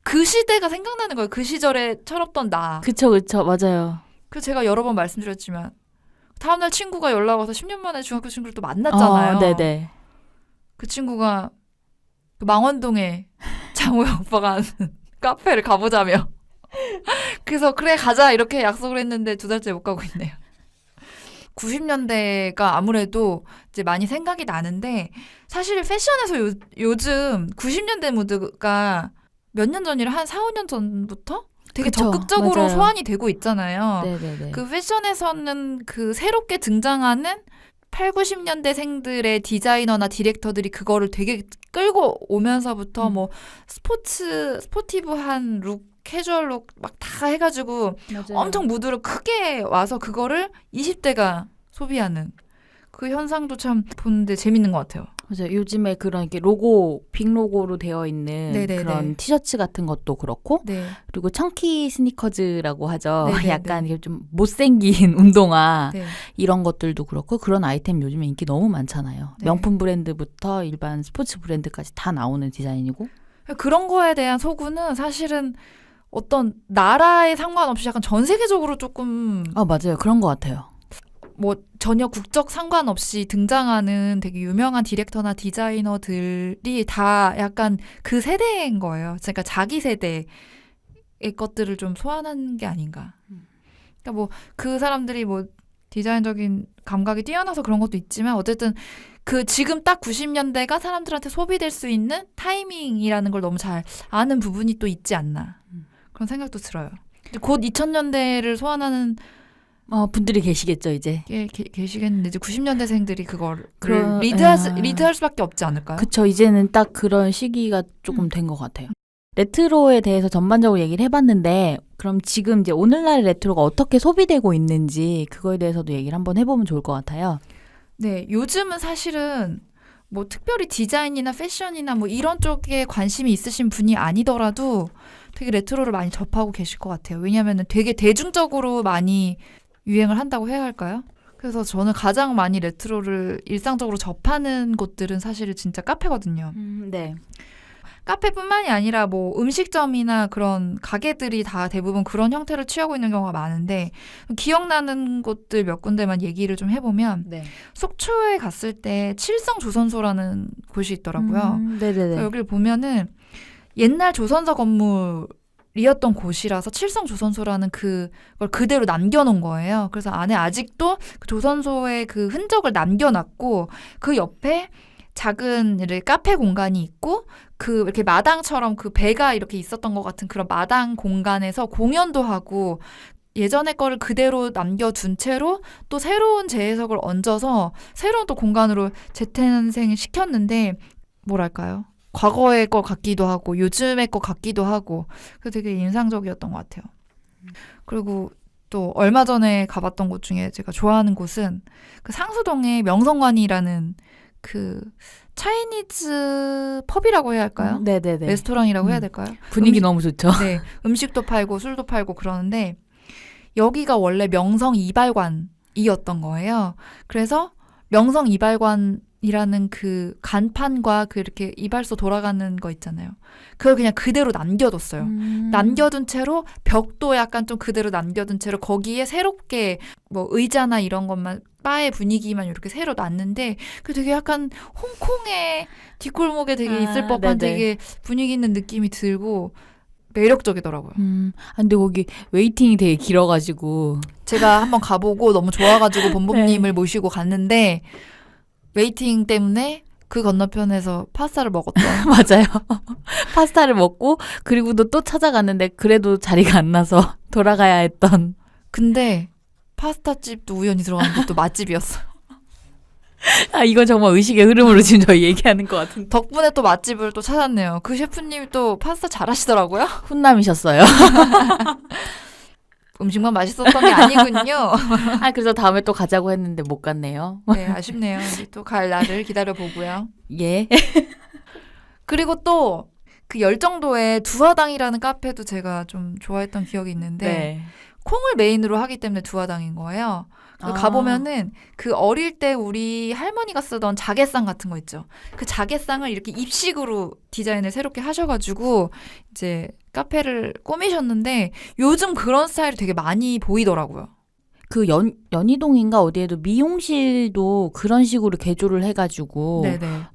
[SPEAKER 1] 그 시대가 생각나는 거예요. 그 시절에 철없던 나.
[SPEAKER 2] 그쵸 맞아요.
[SPEAKER 1] 그래서 제가 여러 번 말씀드렸지만 다음날 친구가 연락 와서 10년 만에 중학교 친구를 또 만났잖아요.
[SPEAKER 2] 네네.
[SPEAKER 1] 그 친구가 그 망원동에 장우영 오빠가 하는 카페를 가보자며. 그래서 그래 가자 이렇게 약속을 했는데 2달째 못 가고 있네요. 90년대가 아무래도 이제 많이 생각이 나는데 사실 패션에서 요즘 90년대 무드가 몇 년 전이라 한 4, 5년 전부터 되게
[SPEAKER 2] 그쵸,
[SPEAKER 1] 적극적으로
[SPEAKER 2] 맞아요.
[SPEAKER 1] 소환이 되고 있잖아요.
[SPEAKER 2] 네네네.
[SPEAKER 1] 그 패션에서는 그 새롭게 등장하는 8, 90년대생들의 디자이너나 디렉터들이 그거를 되게 끌고 오면서부터 뭐 스포티브한 룩, 캐주얼 룩 막 다 해가지고
[SPEAKER 2] 맞아요.
[SPEAKER 1] 엄청 무드로 크게 와서 그거를 20대가 소비하는 그 현상도 참 보는데 재밌는 것 같아요.
[SPEAKER 2] 맞아요. 요즘에 그런 이렇게 로고, 빅 로고로 되어 있는
[SPEAKER 1] 네네네.
[SPEAKER 2] 그런 티셔츠 같은 것도 그렇고,
[SPEAKER 1] 네.
[SPEAKER 2] 그리고 청키 스니커즈라고 하죠.
[SPEAKER 1] 네네네.
[SPEAKER 2] 약간 이게 좀 못생긴 운동화
[SPEAKER 1] 네.
[SPEAKER 2] 이런 것들도 그렇고 그런 아이템 요즘에 인기 너무 많잖아요.
[SPEAKER 1] 네.
[SPEAKER 2] 명품 브랜드부터 일반 스포츠 브랜드까지 다 나오는 디자인이고.
[SPEAKER 1] 그런 거에 대한 소구는 사실은 어떤 나라에 상관없이 약간 전 세계적으로 조금
[SPEAKER 2] 맞아요. 그런 것 같아요.
[SPEAKER 1] 뭐 전혀 국적 상관없이 등장하는 되게 유명한 디렉터나 디자이너들이 다 약간 그 세대인 거예요. 그러니까 자기 세대의 것들을 좀 소환한 게 아닌가. 그러니까 뭐 그 사람들이 뭐 디자인적인 감각이 뛰어나서 그런 것도 있지만 어쨌든 그 지금 딱 90년대가 사람들한테 소비될 수 있는 타이밍이라는 걸 너무 잘 아는 부분이 또 있지 않나. 그런 생각도 들어요. 곧 2000년대를 소환하는
[SPEAKER 2] 분들이 계시겠죠, 이제.
[SPEAKER 1] 계시겠는데 이제 90년대생들이 그걸
[SPEAKER 2] 그런-
[SPEAKER 1] 리드할 수밖에 없지 않을까요?
[SPEAKER 2] 그쵸. 이제는 딱 그런 시기가 조금 된 것 같아요. 레트로에 대해서 전반적으로 얘기를 해봤는데 그럼 지금 이제 오늘날의 레트로가 어떻게 소비되고 있는지 그거에 대해서도 얘기를 한번 해보면 좋을 것 같아요.
[SPEAKER 1] 네, 요즘은 사실은 뭐 특별히 디자인이나 패션이나 뭐 이런 쪽에 관심이 있으신 분이 아니더라도 되게 레트로를 많이 접하고 계실 것 같아요. 왜냐하면 되게 대중적으로 많이 유행을 한다고 해야 할까요? 그래서 저는 가장 많이 레트로를 일상적으로 접하는 곳들은 사실 진짜 카페거든요.
[SPEAKER 2] 네.
[SPEAKER 1] 카페뿐만이 아니라 뭐 음식점이나 그런 가게들이 다 대부분 그런 형태를 취하고 있는 경우가 많은데 기억나는 곳들 몇 군데만 얘기를 좀 해보면
[SPEAKER 2] 네.
[SPEAKER 1] 속초에 갔을 때 칠성조선소라는 곳이 있더라고요.
[SPEAKER 2] 네네네.
[SPEAKER 1] 여기를 보면은 옛날 조선소 건물이었던 곳이라서 칠성조선소라는 그걸 그대로 남겨놓은 거예요. 그래서 안에 아직도 그 조선소의 그 흔적을 남겨놨고 그 옆에 작은 이렇게 카페 공간이 있고 그 이렇게 마당처럼 그 배가 이렇게 있었던 것 같은 그런 마당 공간에서 공연도 하고 예전의 거를 그대로 남겨둔 채로 또 새로운 재해석을 얹어서 새로운 또 공간으로 재탄생 시켰는데 뭐랄까요? 과거의 것 같기도 하고 요즘의 것 같기도 하고 그래서 되게 인상적이었던 것 같아요. 그리고 또 얼마 전에 가봤던 곳 중에 제가 좋아하는 곳은 그 상수동의 명성관이라는 그 차이니즈 펍이라고 해야 할까요?
[SPEAKER 2] 네네네.
[SPEAKER 1] 레스토랑이라고 해야 될까요?
[SPEAKER 2] 분위기 너무 좋죠.
[SPEAKER 1] 네, 음식도 팔고 술도 팔고 그러는데 여기가 원래 명성 이발관이었던 거예요. 그래서 명성 이발관이라는 그 간판과 그 이렇게 이발소 돌아가는 거 있잖아요. 그걸 그냥 그대로 남겨뒀어요. 남겨둔 채로 벽도 약간 좀 그대로 남겨둔 채로 거기에 새롭게 뭐 의자나 이런 것만 바의 분위기만 이렇게 새로 놨는데 그 되게 약간 홍콩의 뒷골목에 되게 있을 법한
[SPEAKER 2] 네네.
[SPEAKER 1] 되게 분위기 있는 느낌이 들고 매력적이더라고요.
[SPEAKER 2] 근데 거기 웨이팅이 되게 길어가지고.
[SPEAKER 1] 제가 한번 가보고 너무 좋아가지고 본부님을 모시고 갔는데 웨이팅 때문에 그 건너편에서 파스타를 먹었던
[SPEAKER 2] 맞아요. 파스타를 먹고 그리고 또 찾아갔는데 그래도 자리가 안 나서 돌아가야 했던.
[SPEAKER 1] 근데 파스타집도 우연히 들어가는 것도 맛집이었어요.
[SPEAKER 2] 이건 정말 의식의 흐름으로 지금 저희 얘기하는 것 같은데.
[SPEAKER 1] 덕분에 또 맛집을 또 찾았네요. 그 셰프님이 또 파스타 잘하시더라고요.
[SPEAKER 2] 훈남이셨어요.
[SPEAKER 1] 음식만 맛있었던 게 아니군요.
[SPEAKER 2] 그래서 다음에 또 가자고 했는데 못 갔네요.
[SPEAKER 1] 네, 아쉽네요. 이제 또 갈 날을 기다려보고요.
[SPEAKER 2] 예.
[SPEAKER 1] 그리고 또 그 열정도의 두화당이라는 카페도 제가 좀 좋아했던 기억이 있는데
[SPEAKER 2] 네.
[SPEAKER 1] 콩을 메인으로 하기 때문에 두화당인 거예요. 그래서 가보면은 그 어릴 때 우리 할머니가 쓰던 자개상 같은 거 있죠. 그 자개상을 이렇게 입식으로 디자인을 새롭게 하셔가지고 이제 카페를 꾸미셨는데 요즘 그런 스타일이 되게 많이 보이더라고요.
[SPEAKER 2] 그 연희동인가 어디에도 미용실도 그런 식으로 개조를 해가지고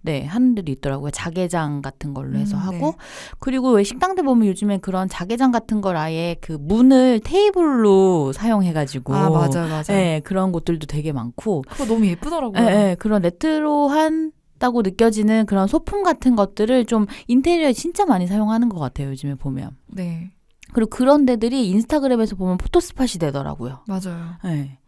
[SPEAKER 1] 네네.
[SPEAKER 2] 하는 데도 있더라고요. 자개장 같은 걸로 해서 하고
[SPEAKER 1] 네.
[SPEAKER 2] 그리고 왜 식당들 보면 요즘에 그런 자개장 같은 걸 아예 그 문을 테이블로 사용해가지고
[SPEAKER 1] 맞아요.
[SPEAKER 2] 네, 그런 곳들도 되게 많고
[SPEAKER 1] 그거 너무 예쁘더라고요.
[SPEAKER 2] 네, 그런 레트로한 다고 느껴지는 그런 소품 같은 것들을 좀 인테리어에 진짜 많이 사용하는 것 같아요. 요즘에 보면.
[SPEAKER 1] 네.
[SPEAKER 2] 그리고 그런 데들이 인스타그램에서 보면 포토스팟이 되더라고요.
[SPEAKER 1] 맞아요.
[SPEAKER 2] 네.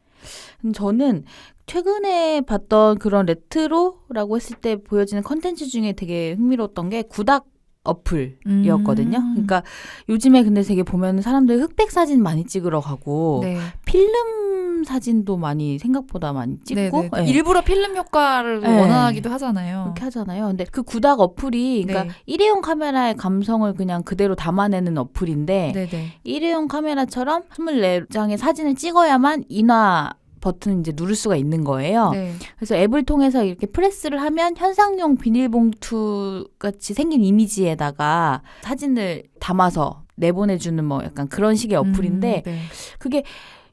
[SPEAKER 2] 저는 최근에 봤던 그런 레트로라고 했을 때 보여지는 컨텐츠 중에 되게 흥미로웠던 게 구닥 어플이었거든요. 그러니까 요즘에 근데 되게 보면 사람들 흑백 사진 많이 찍으러 가고
[SPEAKER 1] 네.
[SPEAKER 2] 필름 사진도 많이 생각보다 많이 찍고
[SPEAKER 1] 네네. 일부러 필름 효과를
[SPEAKER 2] 네.
[SPEAKER 1] 원하기도 하잖아요.
[SPEAKER 2] 그렇게 하잖아요. 근데 그 구닥 어플이 그러니까
[SPEAKER 1] 네.
[SPEAKER 2] 일회용 카메라의 감성을 그냥 그대로 담아내는 어플인데
[SPEAKER 1] 네네.
[SPEAKER 2] 일회용 카메라처럼 24장의 사진을 찍어야만 인화 버튼 이제 누를 수가 있는 거예요.
[SPEAKER 1] 네.
[SPEAKER 2] 그래서 앱을 통해서 이렇게 프레스를 하면 현상용 비닐봉투 같이 생긴 이미지에다가 사진을 담아서 내보내주는 뭐 약간 그런 식의 어플인데
[SPEAKER 1] 네.
[SPEAKER 2] 그게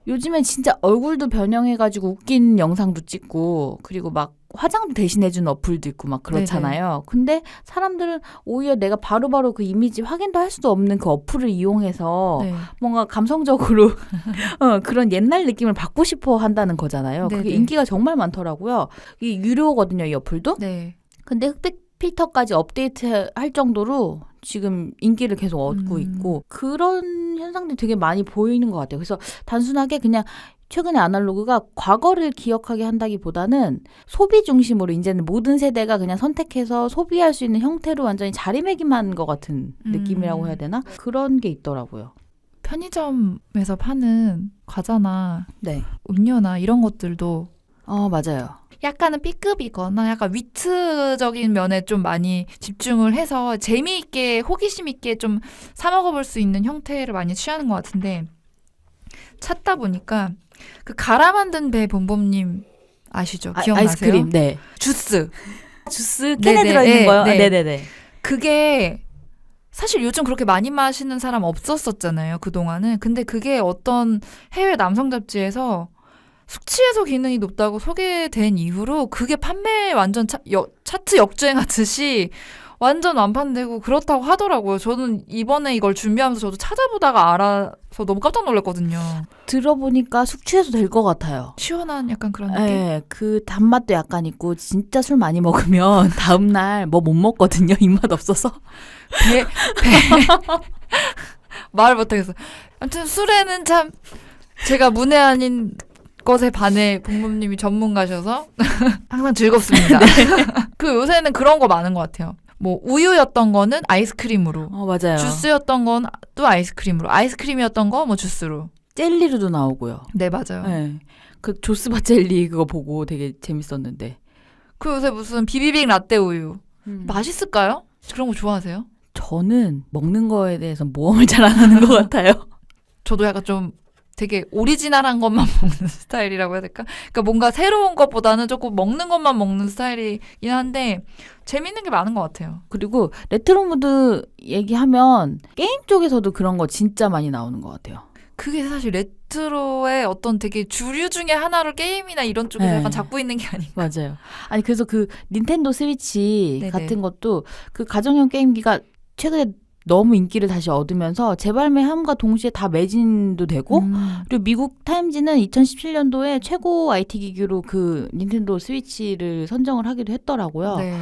[SPEAKER 2] 요즘엔 진짜 얼굴도 변형해가지고 웃긴 영상도 찍고 그리고 막 화장도 대신해주는 어플도 있고 막 그렇잖아요. 근데 사람들은 오히려 내가 바로바로 그 이미지 확인도 할 수도 없는 그 어플을 이용해서
[SPEAKER 1] 네.
[SPEAKER 2] 뭔가 감성적으로 그런 옛날 느낌을 받고 싶어 한다는 거잖아요. 그게
[SPEAKER 1] 네네.
[SPEAKER 2] 인기가 정말 많더라고요. 이게 유료거든요, 이 어플도.
[SPEAKER 1] 네.
[SPEAKER 2] 근데 흑백 필터까지 업데이트 할 정도로 지금 인기를 계속 얻고 있고 그런 현상들이 되게 많이 보이는 것 같아요. 그래서 단순하게 그냥 최근에 아날로그가 과거를 기억하게 한다기보다는 소비 중심으로 이제는 모든 세대가 그냥 선택해서 소비할 수 있는 형태로 완전히 자리매김한 것 같은 느낌이라고 해야 되나? 그런 게 있더라고요.
[SPEAKER 1] 편의점에서 파는 과자나
[SPEAKER 2] 네.
[SPEAKER 1] 음료나 이런 것들도
[SPEAKER 2] 맞아요.
[SPEAKER 1] 약간은 B급이거나 약간 위트적인 면에 좀 많이 집중을 해서 재미있게 호기심 있게 좀 사 먹어볼 수 있는 형태를 많이 취하는 것 같은데 찾다 보니까 그 갈아 만든 배 본범님 아시죠? 기억나세요?
[SPEAKER 2] 아이스크림, 네.
[SPEAKER 1] 주스.
[SPEAKER 2] 주스 캔에
[SPEAKER 1] 네네,
[SPEAKER 2] 들어있는
[SPEAKER 1] 네,
[SPEAKER 2] 거요?
[SPEAKER 1] 네.
[SPEAKER 2] 네네네.
[SPEAKER 1] 그게 사실 요즘 그렇게 많이 마시는 사람 없었었잖아요. 그동안은. 근데 그게 어떤 해외 남성 잡지에서 숙취해소 기능이 높다고 소개된 이후로 그게 판매 완전 차트 역주행하듯이 완전 완판되고 그렇다고 하더라고요. 저는 이번에 이걸 준비하면서 저도 찾아보다가 알아서 너무 깜짝 놀랐거든요.
[SPEAKER 2] 들어보니까 숙취해소 될 것 같아요.
[SPEAKER 1] 시원한 약간 그런 느낌?
[SPEAKER 2] 네, 그 단맛도 약간 있고 진짜 술 많이 먹으면 다음날 뭐 못 먹거든요. 입맛 없어서.
[SPEAKER 1] 말 못하겠어. 아무튼 술에는 참 제가 문외 아닌 것에 반해 본부님이 전문가셔서 항상 즐겁습니다. 그 요새는 그런 거 많은 것 같아요. 뭐 우유였던 거는 아이스크림으로,
[SPEAKER 2] 맞아요.
[SPEAKER 1] 주스였던 건 또 아이스크림으로, 아이스크림이었던 거 뭐 주스로.
[SPEAKER 2] 젤리로도 나오고요.
[SPEAKER 1] 네, 맞아요.
[SPEAKER 2] 네. 그 조스바 젤리 그거 보고 되게 재밌었는데.
[SPEAKER 1] 그 요새 무슨 비비빅 라떼 우유 맛있을까요? 그런 거 좋아하세요?
[SPEAKER 2] 저는 먹는 거에 대해서 모험을 잘 안 하는 것 같아요.
[SPEAKER 1] 저도 약간 좀 되게 오리지널한 것만 먹는 스타일이라고 해야 될까? 그러니까 뭔가 새로운 것보다는 조금 먹는 것만 먹는 스타일이긴 한데 재밌는 게 많은 것 같아요.
[SPEAKER 2] 그리고 레트로 무드 얘기하면 게임 쪽에서도 그런 거 진짜 많이 나오는 것 같아요.
[SPEAKER 1] 그게 사실 레트로의 어떤 되게 주류 중에 하나로 게임이나 이런 쪽에서
[SPEAKER 2] 네.
[SPEAKER 1] 약간 잡고 있는 게 아닌가.
[SPEAKER 2] 맞아요. 아니 그래서 그 닌텐도 스위치
[SPEAKER 1] 네네.
[SPEAKER 2] 같은 것도 그 가정용 게임기가 최근에 너무 인기를 다시 얻으면서 재발매함과 동시에 다 매진도 되고 그리고 미국 타임지는 2017년도에 최고 IT 기기로 그 닌텐도 스위치를 선정을 하기도 했더라고요.
[SPEAKER 1] 네.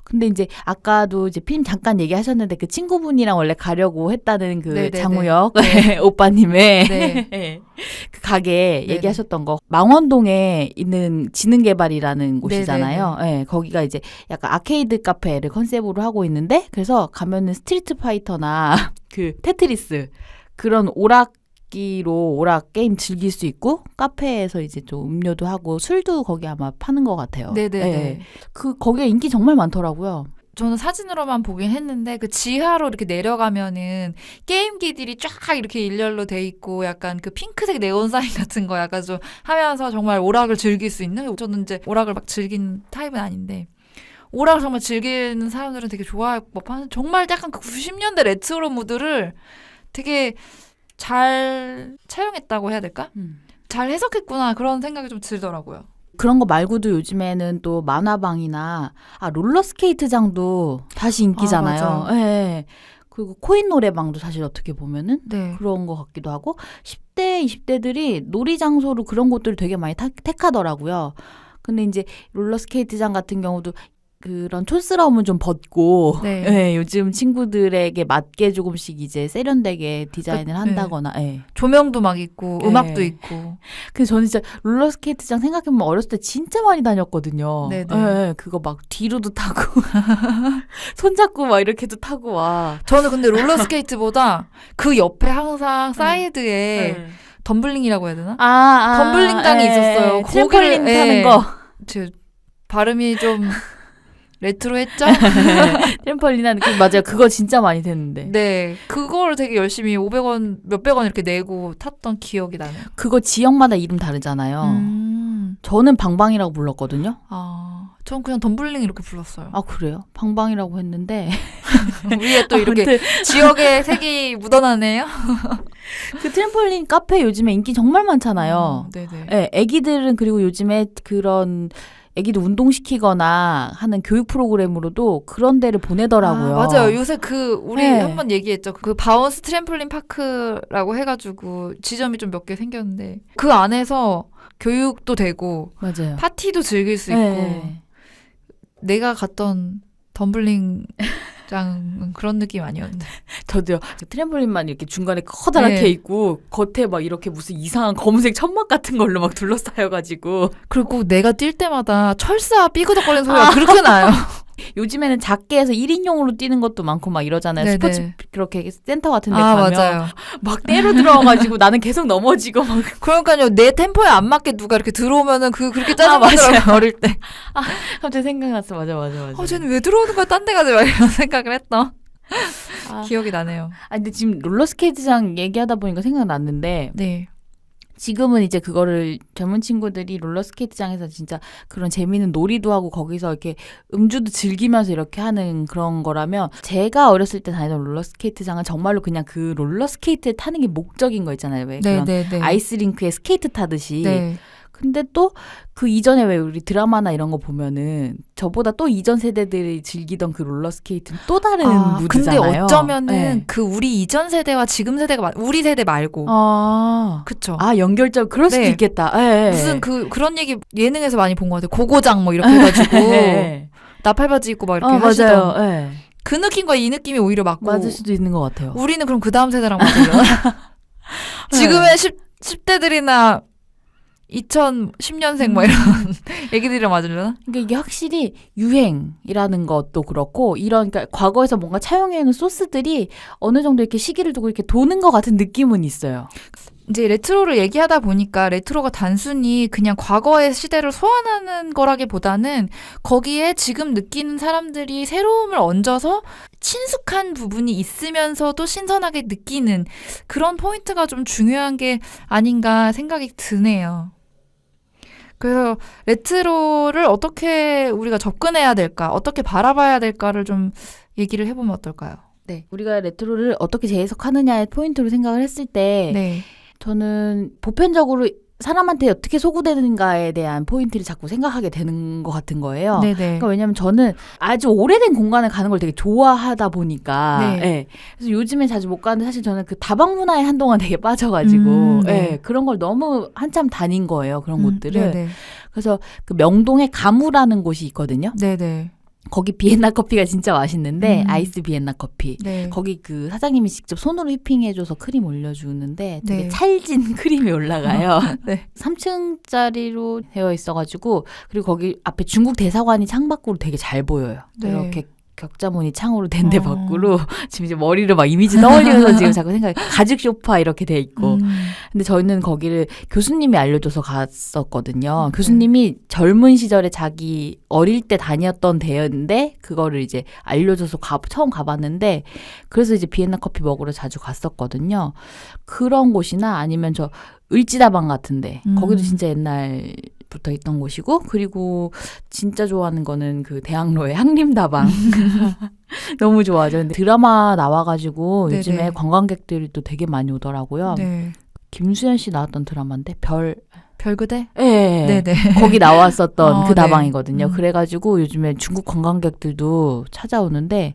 [SPEAKER 2] 근데 이제 아까도 이제 피님 잠깐 얘기하셨는데 그 친구분이랑 원래 가려고 했다는 그
[SPEAKER 1] 네네네.
[SPEAKER 2] 장우혁 오빠님의
[SPEAKER 1] 네.
[SPEAKER 2] 그 가게
[SPEAKER 1] 네네.
[SPEAKER 2] 얘기하셨던 거 망원동에 있는 지능개발이라는 곳이잖아요. 네, 거기가 이제 약간 아케이드 카페를 컨셉으로 하고 있는데 그래서 가면은 스트리트 파이터나 그 테트리스 그런 오락기로 오락 게임 즐길 수 있고 카페에서 이제 좀 음료도 하고 술도 거기 아마 파는 것 같아요.
[SPEAKER 1] 네네네.
[SPEAKER 2] 네. 그 거기에 인기 정말 많더라고요.
[SPEAKER 1] 저는 사진으로만 보긴 했는데 그 지하로 이렇게 내려가면은 게임기들이 쫙 이렇게 일렬로 돼 있고 약간 그 핑크색 네온 사인 같은 거 약간 좀 하면서 정말 오락을 즐길 수 있는 저는 이제 오락을 막 즐긴 타입은 아닌데 오락을 정말 즐기는 사람들은 되게 좋아할 법한 정말 약간 그 90년대 레트로 무드를 되게 잘 차용했다고 해야 될까? 잘 해석했구나 그런 생각이 좀 들더라고요.
[SPEAKER 2] 그런 거 말고도 요즘에는 또 만화방이나 롤러스케이트장도 다시 인기잖아요.
[SPEAKER 1] 맞아.
[SPEAKER 2] 네. 그리고 코인 노래방도 사실 어떻게 보면은
[SPEAKER 1] 네.
[SPEAKER 2] 그런 것 같기도 하고 10대, 20대들이 놀이 장소로 그런 곳들을 되게 많이 택하더라고요. 근데 이제 롤러스케이트장 같은 경우도 그런 촌스러움은 좀 벗고
[SPEAKER 1] 네.
[SPEAKER 2] 예, 요즘 친구들에게 맞게 조금씩 이제 세련되게 디자인을
[SPEAKER 1] 네.
[SPEAKER 2] 한다거나 예.
[SPEAKER 1] 조명도 막 있고
[SPEAKER 2] 네.
[SPEAKER 1] 음악도 있고.
[SPEAKER 2] 근데 저는 진짜 롤러스케이트장 생각해보면 어렸을 때 진짜 많이 다녔거든요.
[SPEAKER 1] 네네.
[SPEAKER 2] 예, 그거 막 뒤로도 타고 손잡고 막 이렇게도 타고 와.
[SPEAKER 1] 저는 근데 롤러스케이트보다 그 옆에 항상 사이드에
[SPEAKER 2] 네.
[SPEAKER 1] 덤블링이라고 해야 되나?
[SPEAKER 2] 아,
[SPEAKER 1] 덤블링장이 있었어요.
[SPEAKER 2] 트램펄린
[SPEAKER 1] 거기를-
[SPEAKER 2] 타는
[SPEAKER 1] 예.
[SPEAKER 2] 거.
[SPEAKER 1] 제 발음이 좀 레트로했죠?
[SPEAKER 2] 트램펄린 하는 그 맞아요. 그거 진짜 많이 됐는데.
[SPEAKER 1] 네. 그걸 되게 열심히 500원, 몇백 원 이렇게 내고 탔던 기억이 나네요.
[SPEAKER 2] 그거 지역마다 이름 다르잖아요. 저는 방방이라고 불렀거든요.
[SPEAKER 1] 전 그냥 덤블링 이렇게 불렀어요.
[SPEAKER 2] 아 그래요? 방방이라고 했는데
[SPEAKER 1] 위에 또 이렇게
[SPEAKER 2] 아무튼
[SPEAKER 1] 지역의 색이 묻어나네요.
[SPEAKER 2] 그 트램펄린 카페 요즘에 인기 정말 많잖아요.
[SPEAKER 1] 네네.
[SPEAKER 2] 네, 애기들은 그리고 요즘에 그런 애기들 운동시키거나 하는 교육 프로그램으로도 그런 데를 보내더라고요.
[SPEAKER 1] 맞아요. 요새 우리
[SPEAKER 2] 네.
[SPEAKER 1] 한번 얘기했죠. 그 바운스 트램폴린 파크라고 해가지고 지점이 좀 몇 개 생겼는데 그 안에서 교육도 되고
[SPEAKER 2] 맞아요.
[SPEAKER 1] 파티도 즐길 수 있고
[SPEAKER 2] 네.
[SPEAKER 1] 내가 갔던 덤블링장은 그런 느낌 아니었는데.
[SPEAKER 2] 저도요. 그 트램폴린만 이렇게 중간에 커다랗게
[SPEAKER 1] 네.
[SPEAKER 2] 있고 겉에 막 이렇게 무슨 이상한 검은색 천막 같은 걸로 막 둘러싸여가지고
[SPEAKER 1] 그리고 내가 뛸 때마다 철사 삐그덕거리는 소리가 그렇게 나요.
[SPEAKER 2] 요즘에는 작게 해서 1인용으로 뛰는 것도 많고 막 이러잖아요.
[SPEAKER 1] 네네.
[SPEAKER 2] 스포츠 그렇게 센터 같은 데 가면
[SPEAKER 1] 맞아요.
[SPEAKER 2] 막 때로 들어와가지고 나는 계속 넘어지고 막
[SPEAKER 1] 그러니까요. 내 템포에 안 맞게 누가 이렇게 들어오면은 그렇게
[SPEAKER 2] 맞아요.
[SPEAKER 1] 짜증나더라고요. 어릴 때.
[SPEAKER 2] 갑자기 생각났어. 맞아.
[SPEAKER 1] 쟤는 왜 들어오는 거야? 딴 데 가지 마. 이런 생각을 했던
[SPEAKER 2] 아,
[SPEAKER 1] 기억이 나네요.
[SPEAKER 2] 근데 지금 롤러스케이트장 얘기하다 보니까 생각났는데
[SPEAKER 1] 네.
[SPEAKER 2] 지금은 이제 그거를 젊은 친구들이 롤러스케이트장에서 진짜 그런 재미있는 놀이도 하고 거기서 이렇게 음주도 즐기면서 이렇게 하는 그런 거라면 제가 어렸을 때 다니던 롤러스케이트장은 정말로 그냥 그 롤러스케이트를 타는 게 목적인 거 있잖아요. 왜 그런
[SPEAKER 1] 네네네.
[SPEAKER 2] 아이스링크에 스케이트 타듯이.
[SPEAKER 1] 네.
[SPEAKER 2] 근데 또 그 이전에 왜 우리 드라마나 이런 거 보면은 저보다 또 이전 세대들이 즐기던 그 롤러스케이트는 또 다른
[SPEAKER 1] 근데
[SPEAKER 2] 무드잖아요.
[SPEAKER 1] 어쩌면은
[SPEAKER 2] 네.
[SPEAKER 1] 그 우리 이전 세대와 지금 세대가 우리 세대 말고. 그쵸.
[SPEAKER 2] 연결점 그럴 수도
[SPEAKER 1] 네.
[SPEAKER 2] 있겠다. 예,
[SPEAKER 1] 무슨 그런 얘기 예능에서 많이 본 것 같아요. 고고장 뭐 이렇게 해가지고
[SPEAKER 2] 예.
[SPEAKER 1] 나팔바지 입고 막 이렇게
[SPEAKER 2] 맞아요.
[SPEAKER 1] 하시던
[SPEAKER 2] 예.
[SPEAKER 1] 그 느낌과 이 느낌이 오히려 맞고.
[SPEAKER 2] 맞을 수도 있는 것 같아요.
[SPEAKER 1] 우리는 그럼 그 다음 세대랑 맞으려나? 지금의 10대들이나 2010년생 뭐 이런 애기들이랑 맞으려나?
[SPEAKER 2] 그러니까 이게 확실히 유행이라는 것도 그렇고 이런 그러니까 과거에서 뭔가 차용해오는 소스들이 어느 정도 이렇게 시기를 두고 이렇게 도는 것 같은 느낌은 있어요.
[SPEAKER 1] 이제 레트로를 얘기하다 보니까 레트로가 단순히 그냥 과거의 시대를 소환하는 거라기보다는 거기에 지금 느끼는 사람들이 새로움을 얹어서 친숙한 부분이 있으면서도 신선하게 느끼는 그런 포인트가 좀 중요한 게 아닌가 생각이 드네요. 그래서 레트로를 어떻게 우리가 접근해야 될까, 어떻게 바라봐야 될까를 좀 얘기를 해보면 어떨까요?
[SPEAKER 2] 네. 우리가 레트로를 어떻게 재해석하느냐의 포인트로 생각을 했을 때
[SPEAKER 1] 네.
[SPEAKER 2] 저는 보편적으로 사람한테 어떻게 소구되는가에 대한 포인트를 자꾸 생각하게 되는 것 같은 거예요.
[SPEAKER 1] 네네.
[SPEAKER 2] 그러니까 왜냐면 저는 아주 오래된 공간을 가는 걸 되게 좋아하다 보니까
[SPEAKER 1] 네.
[SPEAKER 2] 예. 그래서 요즘에 자주 못 가는데 사실 저는 그 다방 문화에 한동안 되게 빠져가지고
[SPEAKER 1] 네.
[SPEAKER 2] 예. 그런 걸 너무 한참 다닌 거예요. 그런 곳들을.
[SPEAKER 1] 네네.
[SPEAKER 2] 그래서 그 명동에 가무라는 곳이 있거든요.
[SPEAKER 1] 네네.
[SPEAKER 2] 거기 비엔나 커피가 진짜 맛있는데 아이스 비엔나 커피.
[SPEAKER 1] 네.
[SPEAKER 2] 거기 그 사장님이 직접 손으로 휘핑해줘서 크림 올려주는데 되게
[SPEAKER 1] 네.
[SPEAKER 2] 찰진 크림이 올라가요.
[SPEAKER 1] 네.
[SPEAKER 2] 3층짜리로 되어 있어가지고 그리고 거기 앞에 중국 대사관이 창밖으로 되게 잘 보여요.
[SPEAKER 1] 네.
[SPEAKER 2] 이렇게 격자무늬 창으로 된 데
[SPEAKER 1] 어.
[SPEAKER 2] 밖으로 지금 이제 머리를 막 이미지 떠올리면서 지금 자꾸 생각해. 가죽 소파 이렇게 돼 있고. 근데 저희는 거기를 교수님이 알려줘서 갔었거든요. 교수님이 젊은 시절에 자기 어릴 때 다녔던 데였는데 그거를 이제 알려줘서 처음 가봤는데 그래서 이제 비엔나 커피 먹으러 자주 갔었거든요. 그런 곳이나 아니면 저 을지다방 같은데 거기도 진짜 옛날부터 있던 곳이고 그리고 진짜 좋아하는 거는 그 대학로의 항림다방 너무 좋아하죠. 근데 드라마 나와가지고
[SPEAKER 1] 네네.
[SPEAKER 2] 요즘에 관광객들이 또 되게 많이 오더라고요.
[SPEAKER 1] 네.
[SPEAKER 2] 김수현 씨 나왔던 드라마인데
[SPEAKER 1] 별그대?
[SPEAKER 2] 예.
[SPEAKER 1] 네네.
[SPEAKER 2] 거기 나왔었던 그
[SPEAKER 1] 네.
[SPEAKER 2] 다방이거든요. 그래가지고 요즘에 중국 관광객들도 찾아오는데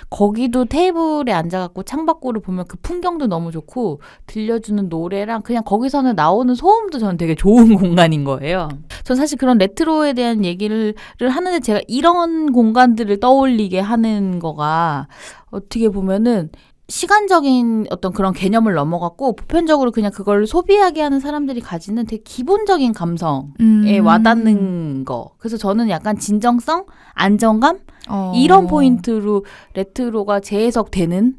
[SPEAKER 2] 거기도 테이블에 앉아갖고 창밖으로 보면 그 풍경도 너무 좋고 들려주는 노래랑 그냥 거기서는 나오는 소음도 저는 되게 좋은 공간인 거예요. 전 사실 그런 레트로에 대한 얘기를 하는데 제가 이런 공간들을 떠올리게 하는 거가 어떻게 보면은 시간적인 어떤 그런 개념을 넘어갔고 보편적으로 그냥 그걸 소비하게 하는 사람들이 가지는 되게 기본적인 감성에 와닿는 거. 그래서 저는 약간 진정성, 안정감 이런 포인트로 레트로가 재해석되는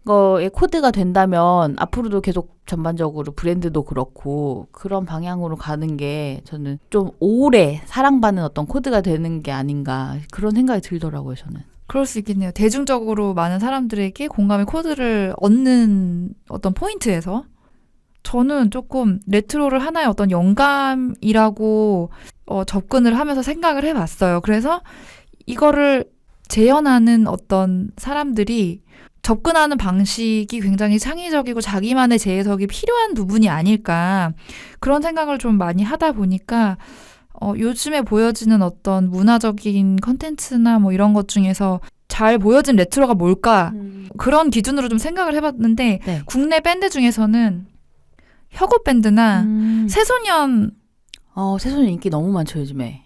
[SPEAKER 2] 거에 코드가 된다면 앞으로도 계속 전반적으로 브랜드도 그렇고 그런 방향으로 가는 게 저는 좀 오래 사랑받는 어떤 코드가 되는 게 아닌가 그런 생각이 들더라고요, 저는.
[SPEAKER 1] 그럴 수 있겠네요. 대중적으로 많은 사람들에게 공감의 코드를 얻는 어떤 포인트에서 저는 조금 레트로를 하나의 어떤 영감이라고 접근을 하면서 생각을 해봤어요. 그래서 이거를 재현하는 어떤 사람들이 접근하는 방식이 굉장히 창의적이고 자기만의 재해석이 필요한 부분이 아닐까 그런 생각을 좀 많이 하다 보니까 요즘에 보여지는 어떤 문화적인 컨텐츠나 뭐 이런 것 중에서 잘 보여진 레트로가 뭘까 그런 기준으로 좀 생각을 해봤는데
[SPEAKER 2] 네.
[SPEAKER 1] 국내 밴드 중에서는 혁오 밴드나 새소년
[SPEAKER 2] 새소년 인기 너무 많죠, 요즘에.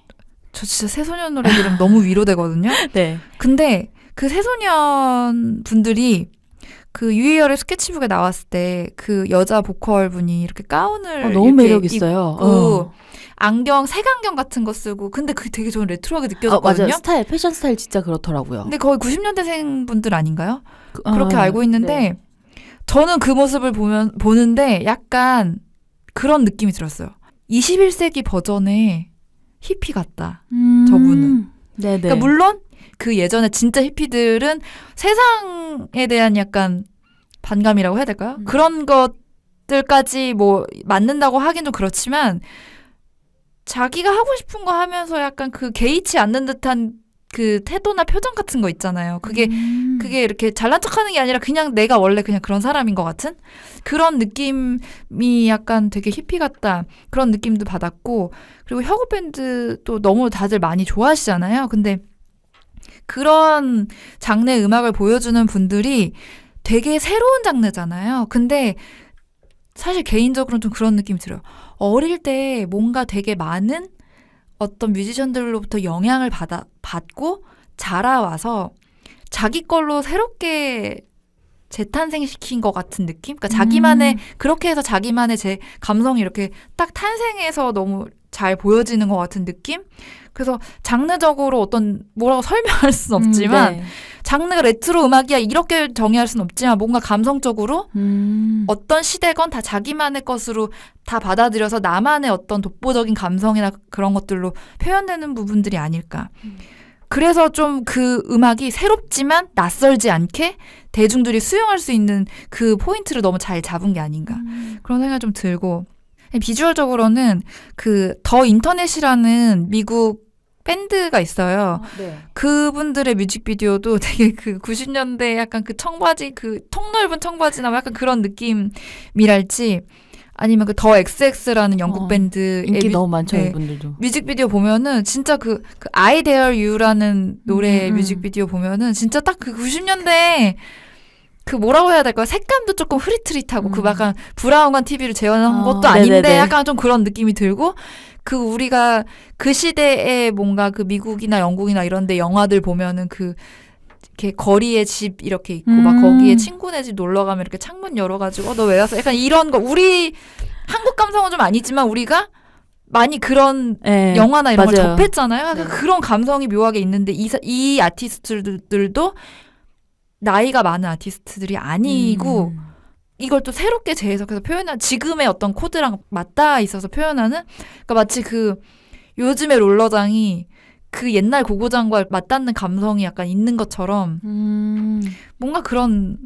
[SPEAKER 1] 저 진짜 새소년 노래 들으면 너무 위로되거든요.
[SPEAKER 2] 네.
[SPEAKER 1] 근데 그 새소년 분들이 그 유희열의 스케치북에 나왔을 때 그 여자 보컬 분이 이렇게 가운을
[SPEAKER 2] 너무
[SPEAKER 1] 이렇게
[SPEAKER 2] 매력 있어요.
[SPEAKER 1] 입고 안경 색안경 같은 거 쓰고 근데 그게 되게 저는 레트로하게 느껴졌거든요.
[SPEAKER 2] 맞아요. 스타일, 패션 스타일 진짜 그렇더라고요.
[SPEAKER 1] 근데 거의 90년대생 분들 아닌가요? 그렇게 알고 있는데
[SPEAKER 2] 네.
[SPEAKER 1] 저는 그 모습을 보는데 약간 그런 느낌이 들었어요. 21세기 버전의 히피 같다. 저분은.
[SPEAKER 2] 네네.
[SPEAKER 1] 그러니까 물론 그 예전에 진짜 히피들은 세상에 대한 약간 반감이라고 해야 될까요? 그런 것들까지 뭐 맞는다고 하긴 좀 그렇지만 자기가 하고 싶은 거 하면서 약간 그 개의치 않는 듯한 그 태도나 표정 같은 거 있잖아요. 그게 이렇게 잘난 척하는 게 아니라 그냥 내가 원래 그냥 그런 사람인 것 같은 그런 느낌이 약간 되게 히피 같다 그런 느낌도 받았고 그리고 혁오 밴드도 너무 다들 많이 좋아하시잖아요. 근데 그런 장르의 음악을 보여주는 분들이 되게 새로운 장르잖아요. 근데 사실 개인적으로는 좀 그런 느낌이 들어요. 어릴 때 뭔가 되게 많은 어떤 뮤지션들로부터 영향을 받고 자라와서 자기 걸로 새롭게 재탄생시킨 것 같은 느낌? 그러니까 자기만의 그렇게 해서 자기만의 제 감성이 이렇게 딱 탄생해서 너무 잘 보여지는 것 같은 느낌? 그래서 장르적으로 어떤 뭐라고 설명할 수는 없지만
[SPEAKER 2] 네.
[SPEAKER 1] 장르가 레트로 음악이야 이렇게 정의할 수는 없지만 뭔가 감성적으로 어떤 시대건 다 자기만의 것으로 다 받아들여서 나만의 어떤 독보적인 감성이나 그런 것들로 표현되는 부분들이 아닐까. 그래서 좀 그 음악이 새롭지만 낯설지 않게 대중들이 수용할 수 있는 그 포인트를 너무 잘 잡은 게 아닌가. 그런 생각이 좀 들고 비주얼적으로는 그 더 인터넷이라는 미국 밴드가 있어요.
[SPEAKER 2] 네.
[SPEAKER 1] 그분들의 뮤직비디오도 되게 그 90년대 약간 그 청바지, 그 통 넓은 청바지나 약간 그런 느낌이랄지 아니면 그 더 XX라는 영국 밴드의
[SPEAKER 2] 인기 너무 많죠,
[SPEAKER 1] 네,
[SPEAKER 2] 이분들도.
[SPEAKER 1] 뮤직비디오 보면은 진짜 그 I Dare You라는 노래 뮤직비디오 보면은 진짜 딱 그 90년대 그 뭐라고 해야 될까요? 색감도 조금 흐릿흐릿하고 그 약간 브라운관 TV를 재현한 것도 아닌데
[SPEAKER 2] 네네네.
[SPEAKER 1] 약간 좀 그런 느낌이 들고 그 우리가 그 시대에 뭔가 그 미국이나 영국이나 이런데 영화들 보면은 그 이렇게 거리에 집 이렇게 있고 막 거기에 친구네 집 놀러 가면 이렇게 창문 열어가지고 너 왜 왔어? 약간 이런 거 우리 한국 감성은 좀 아니지만 우리가 많이 그런
[SPEAKER 2] 네,
[SPEAKER 1] 영화나 이런 걸
[SPEAKER 2] 맞아요.
[SPEAKER 1] 접했잖아요. 약간
[SPEAKER 2] 네.
[SPEAKER 1] 그런 감성이 묘하게 있는데 이 아티스트들도 나이가 많은 아티스트들이 아니고 이걸 또 새롭게 재해석해서 표현한 지금의 어떤 코드랑 맞닿아 있어서 표현하는 그러니까 마치 그 요즘의 롤러장이 그 옛날 고고장과 맞닿는 감성이 약간 있는 것처럼 뭔가 그런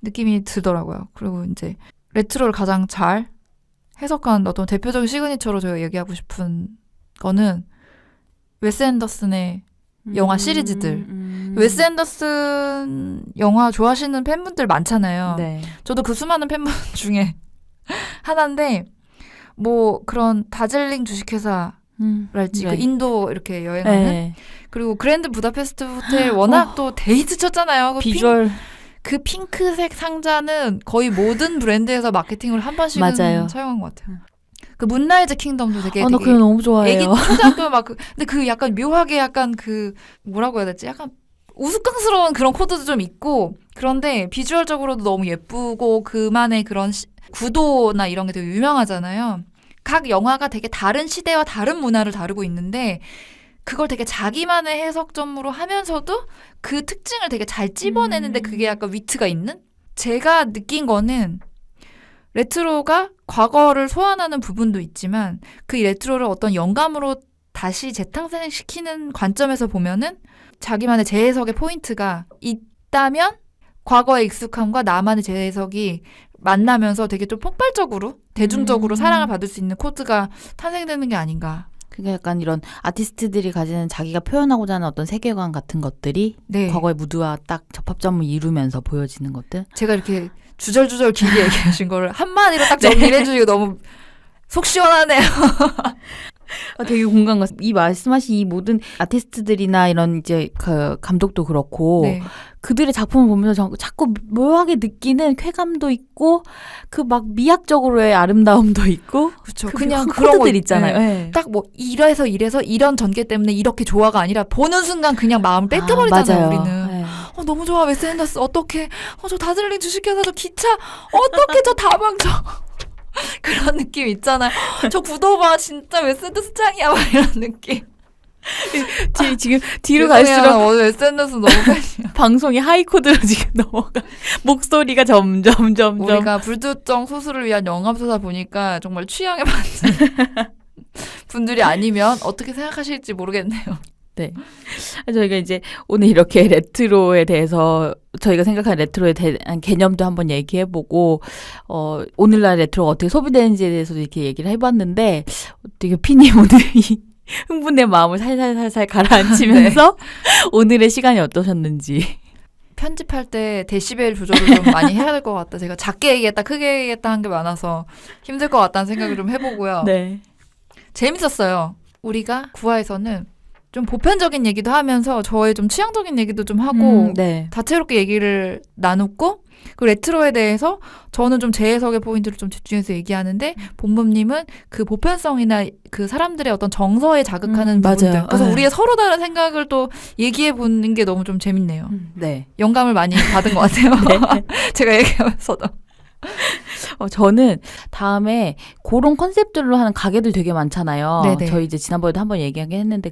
[SPEAKER 1] 느낌이 들더라고요. 그리고 이제 레트로를 가장 잘 해석한 어떤 대표적인 시그니처로 제가 얘기하고 싶은 거는 웨스 앤더슨의 영화 시리즈들. 웨스 앤더슨 영화 좋아하시는 팬분들 많잖아요.
[SPEAKER 2] 네.
[SPEAKER 1] 저도 그 수많은 팬분 중에 하나인데 뭐 그런 다즐링 주식회사랄지
[SPEAKER 2] 네.
[SPEAKER 1] 그 인도 이렇게 여행하는
[SPEAKER 2] 네.
[SPEAKER 1] 그리고 그랜드 부다페스트 호텔 워낙 또 데이트 쳤잖아요. 그
[SPEAKER 2] 비주얼
[SPEAKER 1] 그 핑크색 상자는 거의 모든 브랜드에서 마케팅을 한 번씩은
[SPEAKER 2] 맞아요.
[SPEAKER 1] 사용한 것 같아요. 그 문라이즈 킹덤도 되게
[SPEAKER 2] 나
[SPEAKER 1] 되게
[SPEAKER 2] 그거 너무
[SPEAKER 1] 애기
[SPEAKER 2] 좋아해요.
[SPEAKER 1] 초등학교 막 근데 그 약간 묘하게 약간 그 뭐라고 해야 되지? 약간 우스꽝스러운 그런 코드도 좀 있고 그런데 비주얼적으로도 너무 예쁘고 그만의 그런 구도나 이런 게 되게 유명하잖아요. 각 영화가 되게 다른 시대와 다른 문화를 다루고 있는데 그걸 되게 자기만의 해석점으로 하면서도 그 특징을 되게 잘 찝어내는데 그게 약간 위트가 있는? 제가 느낀 거는 레트로가 과거를 소환하는 부분도 있지만 그 레트로를 어떤 영감으로 다시 재탄생시키는 관점에서 보면은 자기만의 재해석의 포인트가 있다면 과거의 익숙함과 나만의 재해석이 만나면서 되게 좀 폭발적으로 대중적으로 사랑을 받을 수 있는 코드가 탄생되는 게 아닌가.
[SPEAKER 2] 그게 약간 이런 아티스트들이 가지는 자기가 표현하고자 하는 어떤 세계관 같은 것들이
[SPEAKER 1] 네.
[SPEAKER 2] 과거의 무드와 딱 접합점을 이루면서 보여지는 것들.
[SPEAKER 1] 제가 이렇게 주절주절 길게 얘기하신 거를 한마디로 딱 정리를 해주시고 너무 속 시원하네요.
[SPEAKER 2] 되게 공감 갔어요. 이 말씀하신 이 모든 아티스트들이나 이런 이제 그 감독도 그렇고
[SPEAKER 1] 네.
[SPEAKER 2] 그들의 작품을 보면서 자꾸 묘하게 느끼는 쾌감도 있고 그 막 미학적으로의 아름다움도 있고
[SPEAKER 1] 그렇죠.
[SPEAKER 2] 그냥
[SPEAKER 1] 그냥 그런
[SPEAKER 2] 코드들
[SPEAKER 1] 거
[SPEAKER 2] 있잖아요. 네.
[SPEAKER 1] 딱 뭐 이래서 이런 전개 때문에 이렇게 좋아가 아니라 보는 순간 그냥 마음을 뺏겨버리잖아요.
[SPEAKER 2] 맞아요.
[SPEAKER 1] 우리는.
[SPEAKER 2] 네.
[SPEAKER 1] 너무 좋아 웨스 앤더슨 어떡해. 저 다즐링 주식회사 저 기차 어떡해 저 다방 저 그런 느낌 있잖아요. 저 구도 봐 진짜 웨스 앤더슨 짱이야 막 이런 느낌.
[SPEAKER 2] 지금 뒤로
[SPEAKER 1] 죄송해요.
[SPEAKER 2] 갈수록
[SPEAKER 1] 오늘 웨스 앤더슨 너무 팬이야.
[SPEAKER 2] 방송이 하이코드로 지금 넘어가 목소리가 점점
[SPEAKER 1] 우리가 불특정 소수를 위한 영감소다 보니까 정말 취향에 맞는 분들이 아니면 어떻게 생각하실지 모르겠네요.
[SPEAKER 2] 네. 저희가 이제 오늘 이렇게 레트로에 대해서 저희가 생각하는 레트로에 대한 개념도 한번 얘기해보고 오늘날 레트로가 어떻게 소비되는지에 대해서도 이렇게 얘기를 해봤는데 어떻게 피님 오늘 이 흥분된 마음을 살살살살 가라앉히면서 오늘의 시간이 어떠셨는지.
[SPEAKER 1] 편집할 때 데시벨 조절을 좀 많이 해야 될 것 같다. 제가 작게 얘기했다 크게 얘기했다 한 게 많아서 힘들 것 같다는 생각을 좀 해보고요.
[SPEAKER 2] 네.
[SPEAKER 1] 재밌었어요. 우리가 구화에서는 좀 보편적인 얘기도 하면서 저의 좀 취향적인 얘기도 좀 하고
[SPEAKER 2] 네.
[SPEAKER 1] 다채롭게 얘기를 나눴고 그 레트로에 대해서 저는 좀 재해석의 포인트를 좀 집중해서 얘기하는데 본범님은 그 보편성이나 그 사람들의 어떤 정서에 자극하는 부분들
[SPEAKER 2] 맞아요.
[SPEAKER 1] 그래서
[SPEAKER 2] 네.
[SPEAKER 1] 우리의 서로 다른 생각을 또 얘기해 보는 게 너무 좀 재밌네요.
[SPEAKER 2] 네.
[SPEAKER 1] 영감을 많이 받은 것 같아요.
[SPEAKER 2] 네.
[SPEAKER 1] 제가 얘기하면서도.
[SPEAKER 2] 저는 다음에 그런 컨셉들로 하는 가게들 되게 많잖아요.
[SPEAKER 1] 네네.
[SPEAKER 2] 저희 이제 지난번에도 한번 얘기하긴 했는데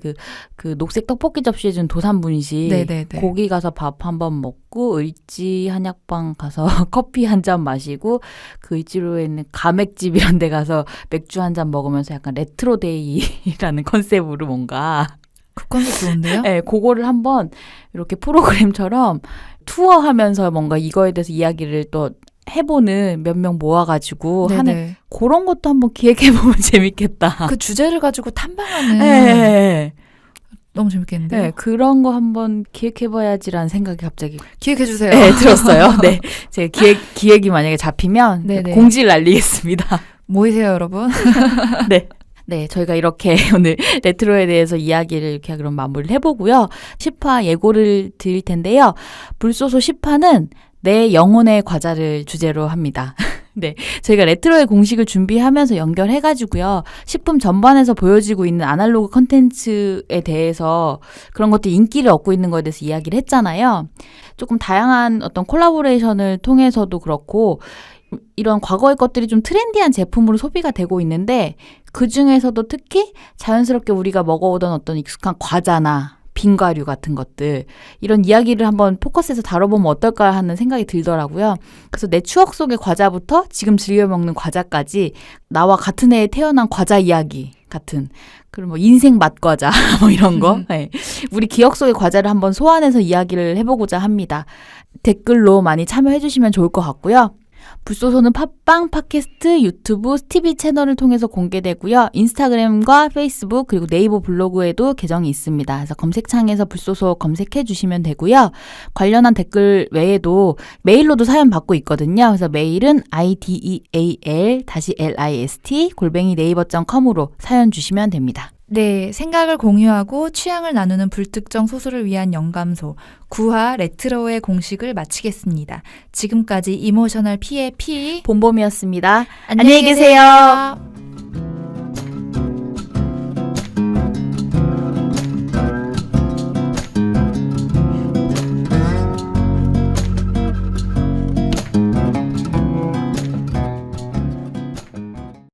[SPEAKER 2] 그 녹색 떡볶이 접시에 준 도산분식
[SPEAKER 1] 네네네.
[SPEAKER 2] 거기 가서 밥 한번 먹고 을지 한약방 가서 커피 한 잔 마시고 그 을지로에 있는 가맥집 이런 데 가서 맥주 한 잔 먹으면서 약간 레트로데이라는 컨셉으로 뭔가
[SPEAKER 1] 그 컨셉 좋은데요?
[SPEAKER 2] 네, 그거를 한번 이렇게 프로그램처럼 투어하면서 뭔가 이거에 대해서 이야기를 또 해보는 몇 명 모아가지고
[SPEAKER 1] 네네.
[SPEAKER 2] 하는 그런 것도 한번 기획해보면 재밌겠다.
[SPEAKER 1] 그 주제를 가지고 탐방하는
[SPEAKER 2] 네.
[SPEAKER 1] 너무 재밌겠는데요?
[SPEAKER 2] 네, 그런 거 한번 기획해봐야지라는 생각이 갑자기
[SPEAKER 1] 기획해주세요.
[SPEAKER 2] 네, 들었어요. 네, 제가 기획이 만약에 잡히면
[SPEAKER 1] 네네.
[SPEAKER 2] 공지를 날리겠습니다.
[SPEAKER 1] 모이세요 여러분.
[SPEAKER 2] 네. 네, 저희가 이렇게 오늘 레트로에 대해서 이야기를 이렇게 그럼 마무리를 해보고요. 10화 예고를 드릴 텐데요. 불소소 10화는 내 영혼의 과자를 주제로 합니다. 네, 저희가 레트로의 공식을 준비하면서 연결해가지고요. 식품 전반에서 보여지고 있는 아날로그 컨텐츠에 대해서 그런 것들이 인기를 얻고 있는 것에 대해서 이야기를 했잖아요. 조금 다양한 어떤 콜라보레이션을 통해서도 그렇고 이런 과거의 것들이 좀 트렌디한 제품으로 소비가 되고 있는데 그 중에서도 특히 자연스럽게 우리가 먹어오던 어떤 익숙한 과자나 빙과류 같은 것들 이런 이야기를 한번 포커스해서 다뤄보면 어떨까 하는 생각이 들더라고요. 그래서 내 추억 속의 과자부터 지금 즐겨 먹는 과자까지 나와 같은 해에 태어난 과자 이야기 같은 그리고 뭐 인생 맛과자 뭐 이런 거 네. 우리 기억 속의 과자를 한번 소환해서 이야기를 해보고자 합니다. 댓글로 많이 참여해 주시면 좋을 것 같고요. 불소소는 팟빵, 팟캐스트, 유튜브, TV 채널을 통해서 공개되고요. 인스타그램과 페이스북 그리고 네이버 블로그에도 계정이 있습니다. 그래서 검색창에서 불소소 검색해 주시면 되고요. 관련한 댓글 외에도 메일로도 사연 받고 있거든요. 그래서 메일은 ideal-list@naver.com으로 사연 주시면 됩니다.
[SPEAKER 1] 네, 생각을 공유하고 취향을 나누는 불특정 소수를 위한 영감소 9화 레트로의 공식을 마치겠습니다. 지금까지 이모셔널 P의 P
[SPEAKER 2] 봄봄이었습니다.
[SPEAKER 1] 안녕히 계세요.